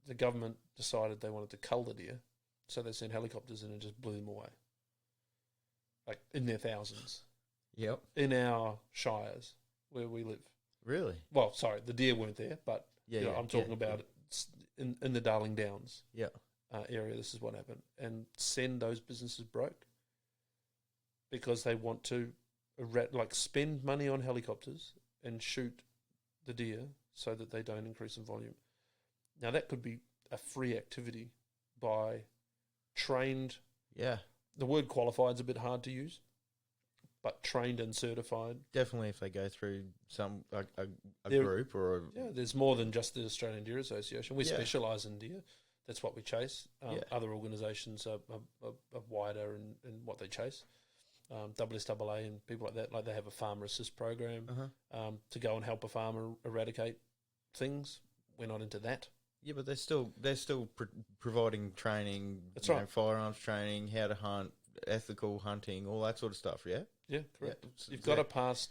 the government decided they wanted to cull the deer, so they sent helicopters in and just blew them away, like in their thousands, Yep. in our shires where we live. Really? Well, sorry, the deer weren't there, but Yeah. I'm talking about it in the Darling Downs Yeah. area. This is what happened, and send those businesses broke because they want to spend money on helicopters and shoot the deer so that they don't increase in volume. Now that could be a free activity by trained. Yeah. The word qualified is a bit hard to use, but trained and certified. Definitely, if they go through some a There- group or a, Yeah, there's more than just the Australian Deer Association. We Yeah. specialise in deer. That's what we chase. Yeah. Other organisations are wider in what they chase. SSAA and people like that, like they have a farmer assist program to go and help a farmer eradicate things. We're not into that. Yeah, but they're still providing training. That's you right. know, firearms training, how to hunt, ethical hunting, all that sort of stuff. Yeah. Yeah, correct. Yeah. You've got to pass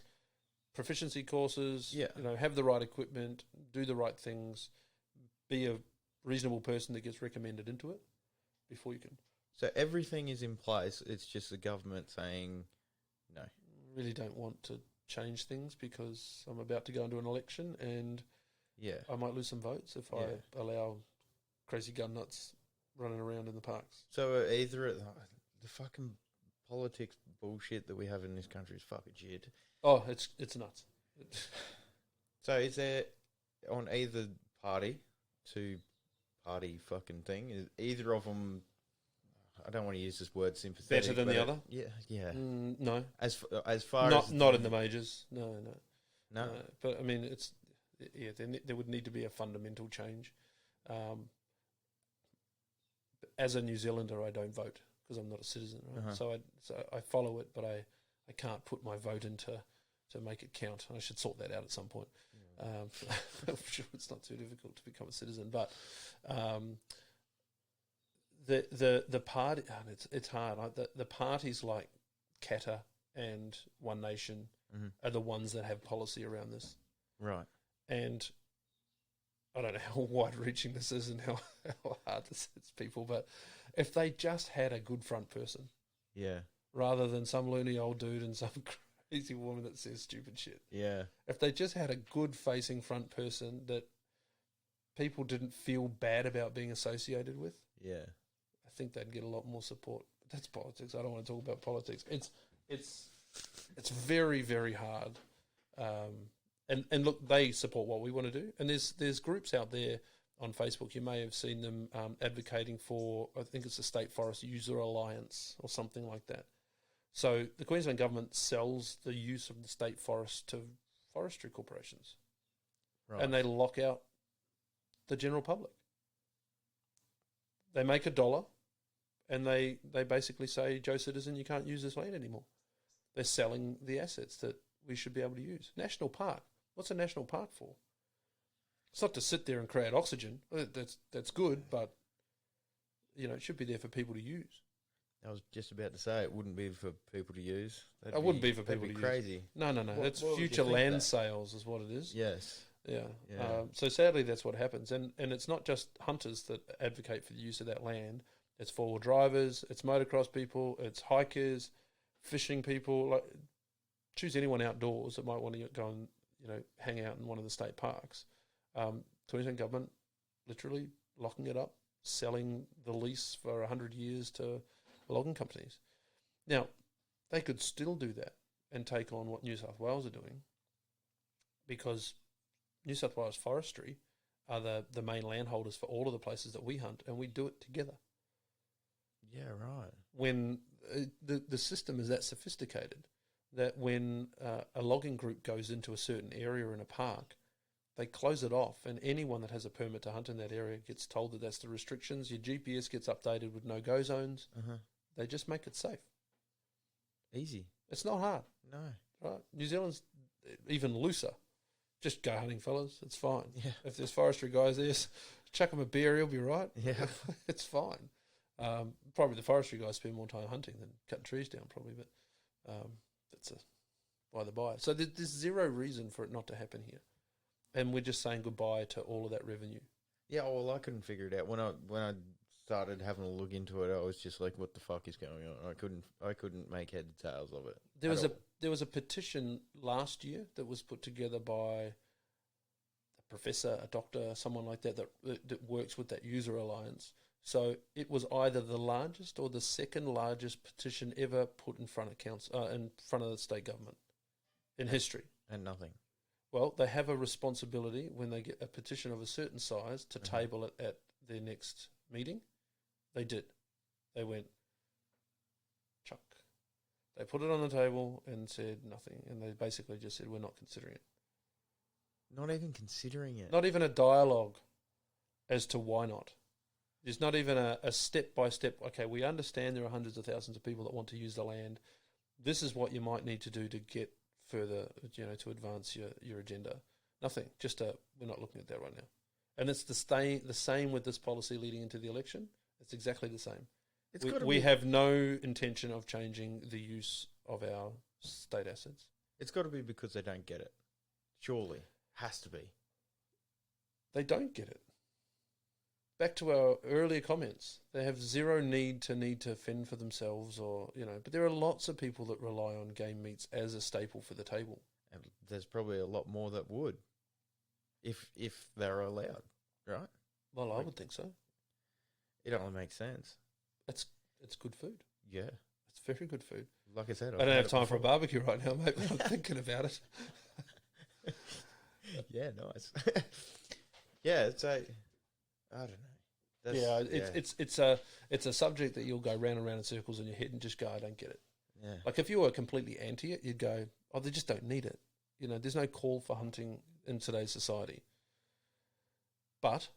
proficiency courses. Yeah. Have the right equipment, do the right things, be a reasonable person that gets recommended into it before you can. So everything is in place. It's just the government saying no. Really don't want to change things because I'm about to go into an election and Yeah. I might lose some votes if I allow crazy gun nuts running around in the parks. So either the fucking politics bullshit that we have in this country is fucking shit. Oh, it's nuts. So is there on either party two-party fucking thing? Is either of them? I don't want to use this word sympathetic. Better than the but other? Yeah. No, As far as not in the majors. No. no. But I mean, there would need to be a fundamental change. As a New Zealander, I don't vote because I'm not a citizen, right? Uh-huh. So I follow it, but I can't put my vote in to make it count. I should sort that out at some point. I'm sure it's not too difficult to become a citizen, but the party, and it's hard. The parties like Qatar and One Nation are the ones that have policy around this. Right. And I don't know how wide-reaching this is and how hard this hits people, but if they just had a good front person, Yeah. rather than some loony old dude and some crazy woman that says stupid shit, Yeah. if they just had a good-facing front person that people didn't feel bad about being associated with, Yeah. I think they'd get a lot more support. But that's politics. I don't want to talk about politics. It's very, very hard. And look, they support what we want to do. And there's groups out there on Facebook. You may have seen them advocating for, I think it's the State Forest User Alliance or something like that. So the Queensland government sells the use of the state forest to forestry corporations. Right. And they lock out the general public. They make $1 and they basically say, Joe Citizen, you can't use this land anymore. They're selling the assets that we should be able to use. National park. What's a national park for? It's not to sit there and create oxygen. That's good, but it should be there for people to use. I was just about to say it wouldn't be for people to use. It wouldn't be for people to crazy. use. No. That's what would you future think land that? sales is what it is. Yes. Yeah. Yeah. So sadly, that's what happens. And it's not just hunters that advocate for the use of that land. It's four-wheel drivers, it's motocross people, it's hikers, fishing people. Like, choose anyone outdoors that might want to go and hang out in one of the state parks. Queensland government literally locking it up, selling the lease for 100 years to logging companies. Now, they could still do that and take on what New South Wales are doing, because New South Wales Forestry are the main landholders for all of the places that we hunt, and we do it together. Yeah, right. When the system is that sophisticated that when a logging group goes into a certain area in a park, they close it off, and anyone that has a permit to hunt in that area gets told that that's the restrictions. Your GPS gets updated with no-go zones. They just make it safe. Easy. It's not hard. No. Right? New Zealand's even looser. Just go hunting, fellas. It's fine. Yeah. If there's forestry guys there, chuck them a beer, he'll be right. Yeah. It's fine. Probably the forestry guys spend more time hunting than cutting trees down, probably, but that's by the by. So there's zero reason for it not to happen here. And we're just saying goodbye to all of that revenue. Yeah, well, I couldn't figure it out. When I started having a look into it, I was just like, what the fuck is going on? I couldn't make head or tails of it. There was a petition last year that was put together by a professor, a doctor, someone like that works with that user alliance. So it was either the largest or the second largest petition ever put in front of in front of the state government in history. And nothing. Well, they have a responsibility when they get a petition of a certain size to table it at their next meeting. They did. They went, chuck. They put it on the table and said nothing. And they basically just said, we're not considering it. Not even considering it. Not even a dialogue as to why not. There's not even a step-by-step, okay, we understand there are hundreds of thousands of people that want to use the land. This is what you might need to do to get further, to advance your agenda. Nothing. Just we're not looking at that right now. And it's the same with this policy leading into the election. It's exactly the same. We have no intention of changing the use of our state assets. It's got to be because they don't get it. Surely. Has to be. They don't get it. Back to our earlier comments, they have zero need to fend for themselves, but there are lots of people that rely on game meats as a staple for the table. And there's probably a lot more that would, if they're allowed, right? Well, I would think so. It only makes sense. It's good food. Yeah. It's very good food. Like I said, I don't have time for a barbecue right now, mate, but I'm thinking about it. Yeah, nice. Yeah, I don't know. It's a subject that you'll go round and round in circles in your head and just go, I don't get it. Yeah. Like if you were completely anti it, you'd go, oh, they just don't need it. There's no call for hunting in today's society. But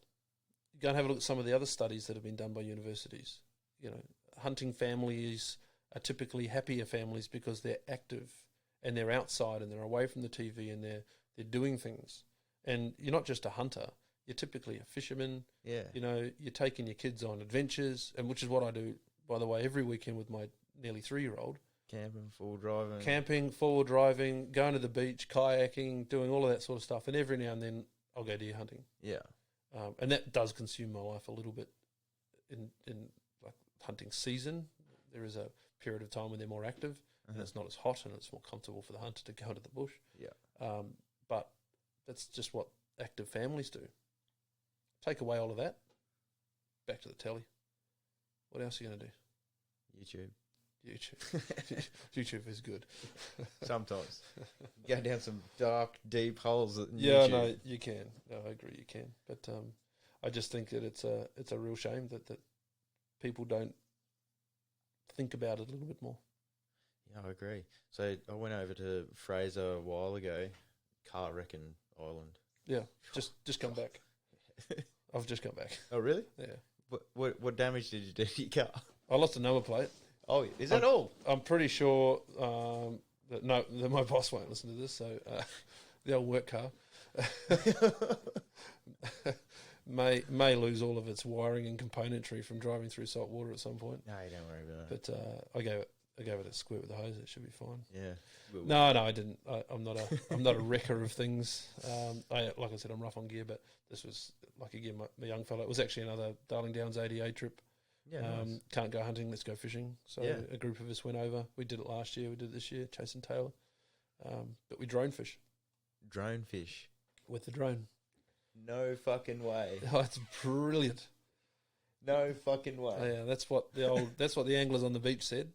you go and have a look at some of the other studies that have been done by universities. Hunting families are typically happier families because they're active and they're outside and they're away from the TV and they're doing things. And you're not just a hunter. You're typically a fisherman. Yeah. You're taking your kids on adventures, and which is what I do, by the way, every weekend with my nearly 3-year-old. Camping, full driving. Camping, forward driving, going to the beach, kayaking, doing all of that sort of stuff. And every now and then I'll go deer hunting. Yeah. And that does consume my life a little bit in like hunting season. There is a period of time when they're more active and it's not as hot and it's more comfortable for the hunter to go into the bush. Yeah. But that's just what active families do. Take away all of that, back to the telly. What else are you going to do? YouTube. YouTube is good. Sometimes. Go down some dark, deep holes. Yeah, no, you can. No, I agree, you can. But I just think that it's a real shame that people don't think about it a little bit more. Yeah, I agree. So I went over to Fraser a while ago, car wrecking island. Yeah, just come back. I've just come back. Oh, really? Yeah. What damage did you do to your car? I lost a number plate. Oh, is that all? I'm pretty sure that my boss won't listen to this, so the old work car. may lose all of its wiring and componentry from driving through salt water at some point. No, don't worry about it. But I gave it a squirt with a hose. It should be fine. Yeah. No, I didn't. I'm not a wrecker of things. Like I said, I'm rough on gear, but this was like again my young fella. It was actually another Darling Downs ADA trip. Yeah. Nice. Can't go hunting. Let's go fishing. So a group of us went over. We did it last year. We did it this year, chasing tailor. But we drone fish. Drone fish. With the drone. No fucking way. Oh, it's brilliant. No fucking way. Oh, yeah, that's what the anglers on the beach said.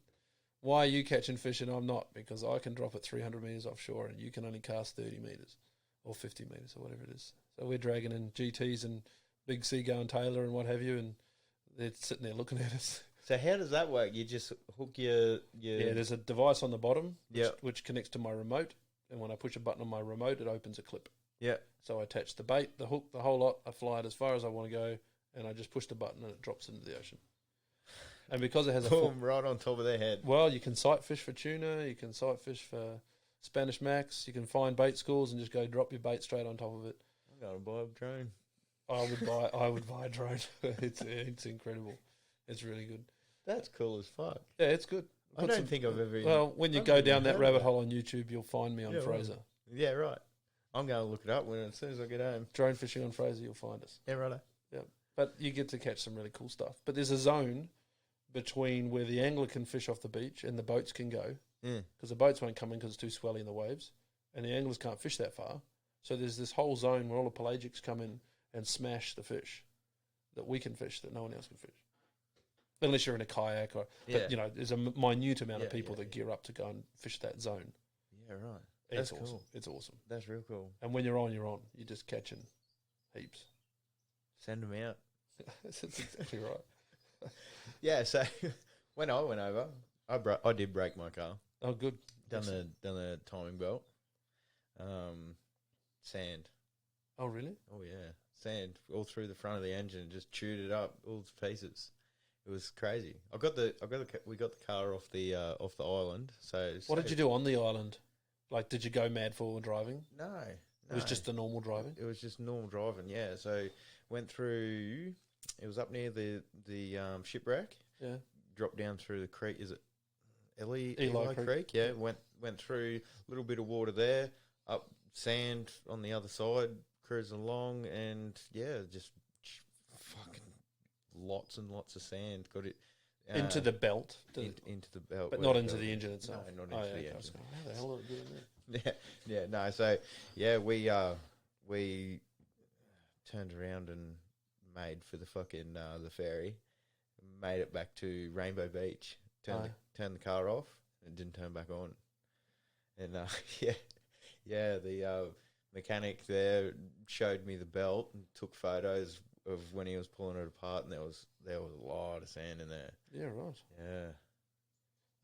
Why are you catching fish and I'm not? Because I can drop it 300 metres offshore and you can only cast 30 metres or 50 metres or whatever it is. So we're dragging in GTs and big seagull and tailor and what have you, and they're sitting there looking at us. So how does that work? You just hook your... Yeah, there's a device on the bottom Yep. which connects to my remote, and when I push a button on my remote, it opens a clip. Yeah. So I attach the bait, the hook, the whole lot. I fly it as far as I want to go, and I just push the button and it drops into the ocean. And because it has a Boom, right on top of their head. well, you can sight fish for tuna, you can sight fish for Spanish max, you can find bait schools and just go drop your bait straight on top of it. I'm going to buy a drone. I would buy a drone. It's incredible. It's really good. That's cool as fuck. Yeah, it's good. I don't think I've ever... Well, when you I've go never down that heard rabbit of that. hole on YouTube, you'll find me on Yeah, Fraser. right. Yeah, right. I'm going to look it up as soon as I get home. Drone fishing on Fraser, you'll find us. Yeah, right. But you get to catch some really cool stuff. But there's a zone between where the angler can fish off the beach and the boats can go, Yeah. because the boats won't come in because it's too swelly in the waves, and the anglers can't fish that far. So there's this whole zone where all the pelagics come in and smash the fish that we can fish that no one else can fish. Unless you're in a kayak, but there's a minute amount of people that gear up to go and fish that zone. Yeah, right. It's That's awesome. cool. It's awesome. That's real cool. And when you're on, you're on. You're just catching heaps. Send them out. That's exactly right. Yeah, so when I went over, I did break my car. Oh, good. Done the timing belt. Sand. Oh, really? Oh yeah, sand all through the front of the engine, just chewed it up all to pieces. It was crazy. We got the car off the island. So What did you do on the island? Like, did you go mad forward driving? No, It was just the normal driving? It was just normal driving. Yeah, so went through. It was up near the shipwreck. Yeah. Dropped down through the creek. Is it Eli Creek? Yeah, went through a little bit of water there, up sand on the other side, cruising along, and yeah, just fucking lots and lots of sand. Got it into the belt? into the belt, But where not it into goes. the engine itself? No, not into the I was engine. going, how the hell did it get in there? Yeah, no. So yeah, we turned around and made for the fucking the ferry, made it back to Rainbow Beach. Turned the car off and didn't turn back on. And the mechanic there showed me the belt and took photos of when he was pulling it apart, and there was a lot of sand in there. Yeah, right. Yeah,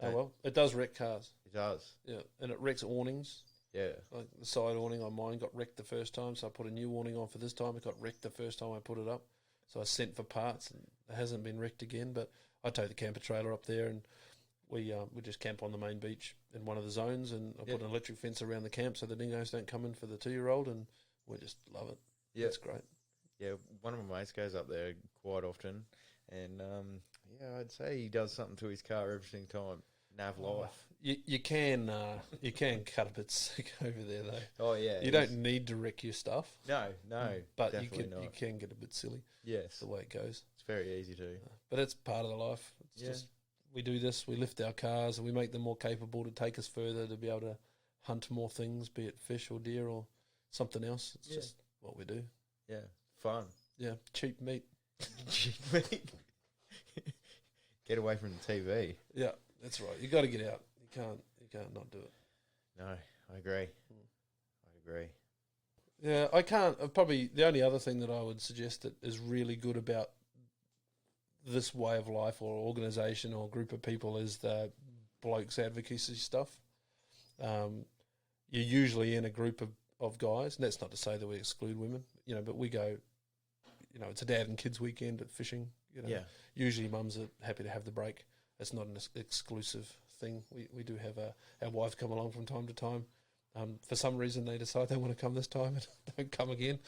Oh, well, it does wreck cars. it does. Yeah, and it wrecks awnings. Yeah, Like the side awning on mine got wrecked the first time, so I put a new awning on for this time. It got wrecked the first time I put it up. So I sent for parts, and it hasn't been wrecked again. But I towed the camper trailer up there, and we just camp on the main beach in one of the zones, and I put an electric fence around the camp so the dingoes don't come in for the 2-year-old, and we just love it. yeah, It's great. yeah. One of my mates goes up there quite often, and I'd say he does something to his car every single time. Nav life. You can cut a bit sick over there though. Oh yeah, You don't need to wreck your stuff. No, But definitely not. you can get a bit silly. Yes, The way it goes. it's very easy to. But it's part of the life. It's just we do this, we lift our cars and we make them more capable to take us further, to be able to hunt more things, be it fish or deer or something else. It's just what we do. Yeah, fun. Yeah, cheap meat. Get away from the TV. Yeah, that's right. You got to get out. You can't not do it. No, I agree. I agree. Yeah, I can't. Probably the only other thing that I would suggest that is really good about this way of life or organisation or group of people is the blokes advocacy stuff. You're usually in a group of guys, and that's not to say that we exclude women, but we go, it's a dad and kids weekend at fishing. Usually mums are happy to have the break. It's not an exclusive thing. We do have our wives come along from time to time. For some reason, they decide they want to come this time and don't come again.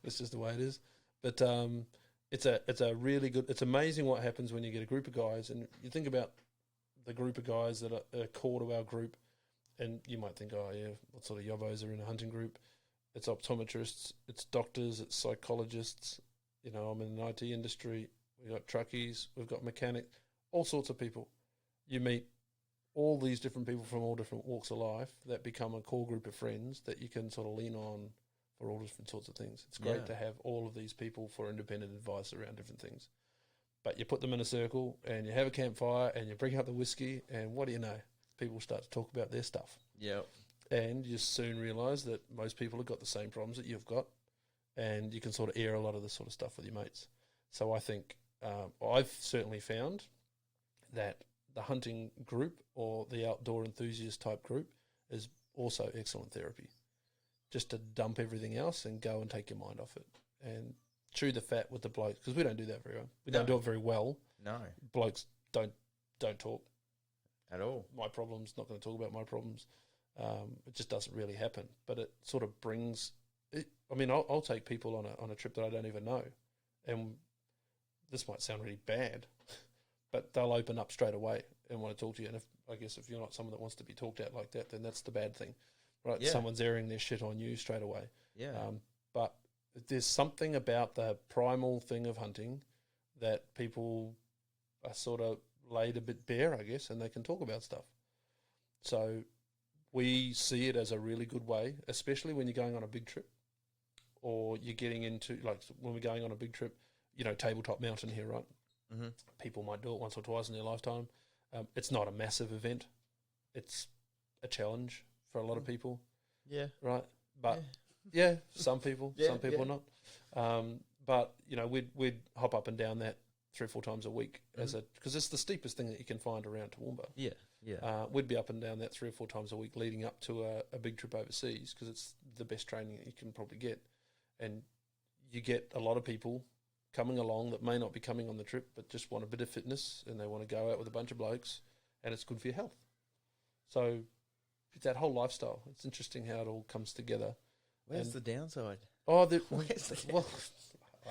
It's just the way it is. But it's a really good. It's amazing what happens when you get a group of guys, and you think about the group of guys that are core to our group, and you might think, oh yeah, what sort of yobbos are in a hunting group? It's optometrists, it's doctors, it's psychologists. You know, I'm in the IT industry. We've got truckies, we've got mechanics, all sorts of people. You meet all these different people from all different walks of life that become a core group of friends that you can sort of lean on for all different sorts of things. It's great to have all of these people for independent advice around different things. But you put them in a circle and you have a campfire and you bring out the whiskey, and what do you know? People start to talk about their stuff. Yep. And you soon realise that most people have got the same problems that you've got, and you can sort of air a lot of this sort of stuff with your mates. So I think I've certainly found that the hunting group or the outdoor enthusiast type group is also excellent therapy. Just to dump everything else and go and take your mind off it and chew the fat with the blokes, because we don't do that very well. We don't do it very well. No. Blokes don't talk. At all. My problems, not going to talk about my problems. It just doesn't really happen. But it sort of brings... I mean, I'll take people on a trip that I don't even know, and this might sound really bad, but they'll open up straight away and want to talk to you. And I guess if you're not someone that wants to be talked at like that, then that's the bad thing, right? Yeah. Someone's airing their shit on you straight away. Yeah. But there's something about the primal thing of hunting that people are sort of laid a bit bare, I guess, and they can talk about stuff. So we see it as a really good way, especially when you're going on a big trip, or you're getting into, like when we're going on a big trip, you know, Tabletop Mountain here, right? Mm-hmm. People might do it once or twice in their lifetime. It's not a massive event. It's a challenge for a lot of people. Yeah. Right? But, yeah, some people, some people not. But, you know, we'd hop up and down that 3 or 4 times a week because it's the steepest thing that you can find around Toowoomba. Yeah. Yeah. We'd be up and down that 3 or 4 times a week leading up to a big trip overseas, because it's the best training that you can probably get. And you get a lot of people coming along that may not be coming on the trip but just want a bit of fitness, and they want to go out with a bunch of blokes, and it's good for your health. So that whole lifestyle, it's interesting how it all comes together. Where's the downside? Oh, Where's the well,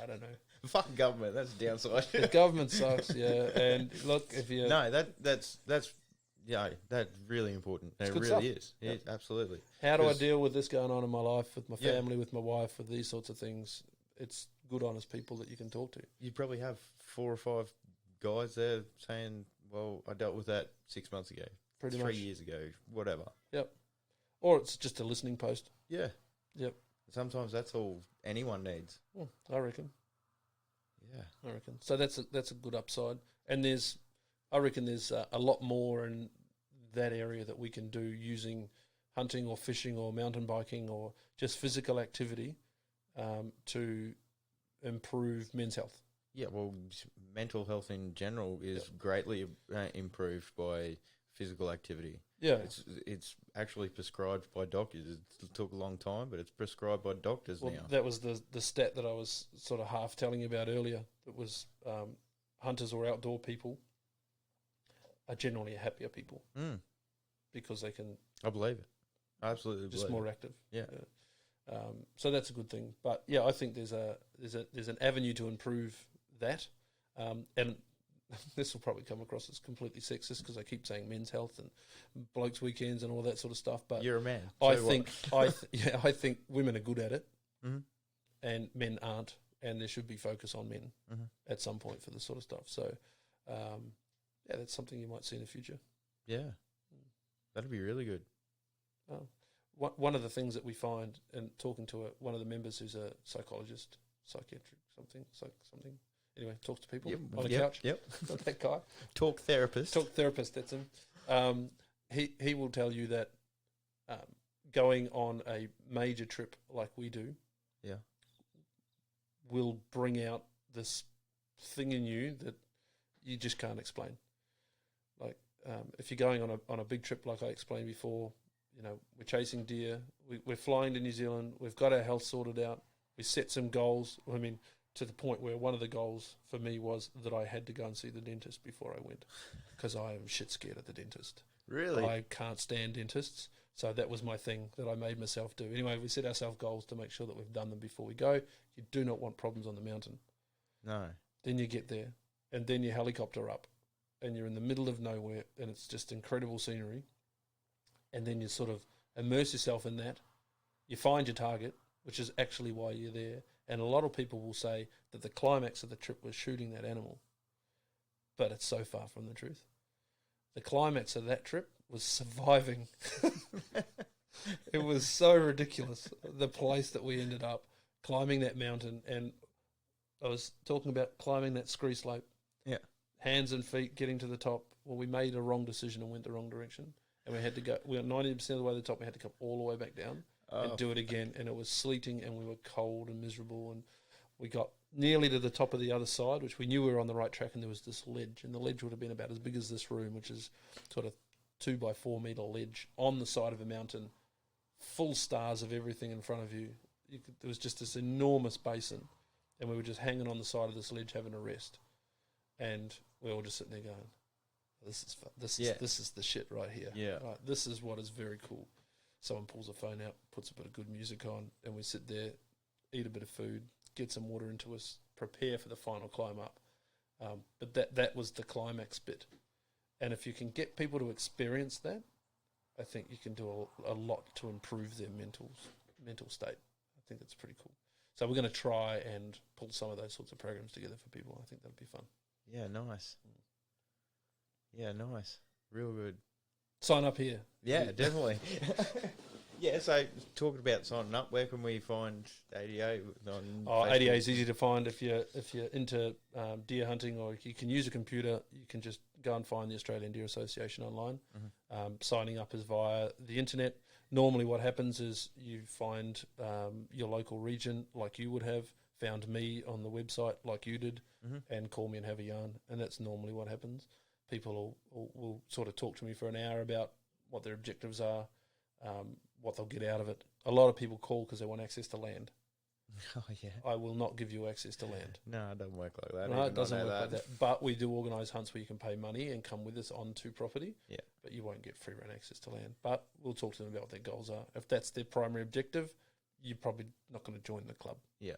I don't know. The fucking government, that's the downside. The government sucks, yeah. And look, if you... No, that's really important. It really stuff. is. Yeah, absolutely. How do I deal with this going on in my life, with my family, with my wife, with these sorts of things? It's good, honest people that you can talk to. You probably have 4 or 5 guys there saying, well, I dealt with that 6 months ago, Pretty 3 much. years ago, whatever. Yep. Or it's just a listening post. Yeah. Yep. Sometimes that's all anyone needs. I reckon. Yeah. I reckon. So that's a good upside. And I reckon there's a lot more in that area that we can do using hunting or fishing or mountain biking or just physical activity to improve men's health. Yeah, well, mental health in general is greatly improved by physical activity. Yeah. It's actually prescribed by doctors. It took a long time, but it's prescribed by doctors now. That was the stat that I was sort of half telling you about earlier. That was hunters or outdoor people are generally happier people because they can... I believe it. I absolutely believe it. Just more active. Yeah. So that's a good thing. But yeah, I think there's an avenue to improve that. And this will probably come across as completely sexist because I keep saying men's health and blokes' weekends and all that sort of stuff. But you're a man. I think women are good at it, mm-hmm. and men aren't. And there should be focus on men at some point for this sort of stuff. So, yeah, that's something you might see in the future. Yeah, that'd be really good. One of the things that we find in talking to one of the members who's a psychologist, psychiatric, something. Anyway, talks to people on a couch. Yep. Not that guy. Talk therapist, that's him. He will tell you that going on a major trip like we do, will bring out this thing in you that you just can't explain. Like if you're going on a big trip, like I explained before, you know, we're chasing deer, we're flying to New Zealand, we've got our health sorted out, we set some goals. I mean, to the point where one of the goals for me was that I had to go and see the dentist before I went, because I am shit scared of the dentist. Really? I can't stand dentists. So that was my thing that I made myself do. Anyway, we set ourselves goals to make sure that we've done them before we go. You do not want problems on the mountain. No. Then you get there, and then you helicopter up, and you're in the middle of nowhere, and it's just incredible scenery. And then you sort of immerse yourself in that. You find your target, which is actually why you're there. And a lot of people will say that the climax of the trip was shooting that animal. But it's so far from the truth. The climax of that trip was surviving. It was so ridiculous, the place that we ended up, climbing that mountain. And I was talking about climbing that scree slope. Yeah. Hands and feet getting to the top. Well, we made a wrong decision and went the wrong direction. And we had to go, we were 90% of the way to the top. We had to come all the way back down and do it again. And it was sleeting and we were cold and miserable. And we got nearly to the top of the other side, which we knew we were on the right track. And there was this ledge. And the ledge would have been about as big as this room, which is sort of 2 by 4 metre ledge on the side of a mountain, full stars of everything in front of you. There was just this enormous basin. And we were just hanging on the side of this ledge having a rest. And we were all just sitting there going, this is the shit right here. Yeah. Right, this is what is very cool. Someone pulls a phone out, puts a bit of good music on, and we sit there, eat a bit of food, get some water into us, prepare for the final climb up. But that was the climax bit. And if you can get people to experience that, I think you can do a lot to improve their mental state. I think that's pretty cool. So we're going to try and pull some of those sorts of programs together for people. I think that'd be fun. Yeah, nice. Yeah, nice. Real good. Sign up here. Yeah, definitely. Yeah, so talking about signing up, where can we find ADA on Facebook? ADA is easy to find if you're into deer hunting, or you can use a computer. You can just go and find the Australian Deer Association online. Mm-hmm. Signing up is via the internet. Normally what happens is you find your local region, like you would have, found me on the website like you did, mm-hmm. and call me and have a yarn. And that's normally what happens. People will sort of talk to me for an hour about what their objectives are, what they'll get out of it. A lot of people call because they want access to land. Oh, yeah. I will not give you access to land. No, it doesn't work like that. No, it doesn't work like that. But we do organise hunts where you can pay money and come with us onto property. Yeah. But you won't get free run access to land. But we'll talk to them about what their goals are. If that's their primary objective, you're probably not going to join the club. Yeah.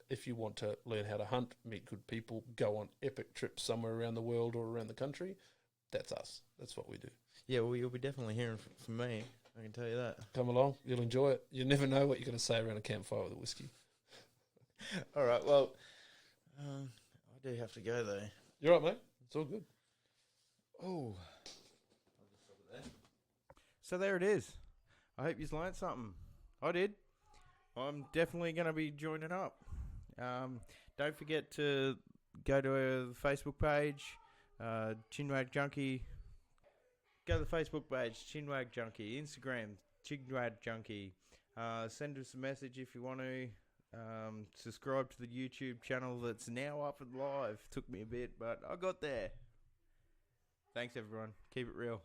If you want to learn how to hunt, meet good people, go on epic trips somewhere around the world or around the country, that's us. That's what we do. Yeah, well, you'll be definitely hearing from me. I can tell you that. Come along. You'll enjoy it. You never know what you're going to say around a campfire with a whiskey. All right, well, I do have to go, though. You're right, mate. It's all good. Oh. So there it is. I hope you've learnt something. I did. I'm definitely going to be joining up. Don't forget to go to the Facebook page, Chinwag Junkie. Go to the Facebook page, Chinwag Junkie. Instagram, Chinwag Junkie. Send us a message if you want to. Subscribe to the YouTube channel that's now up and live. Took me a bit, but I got there. Thanks, everyone. Keep it real.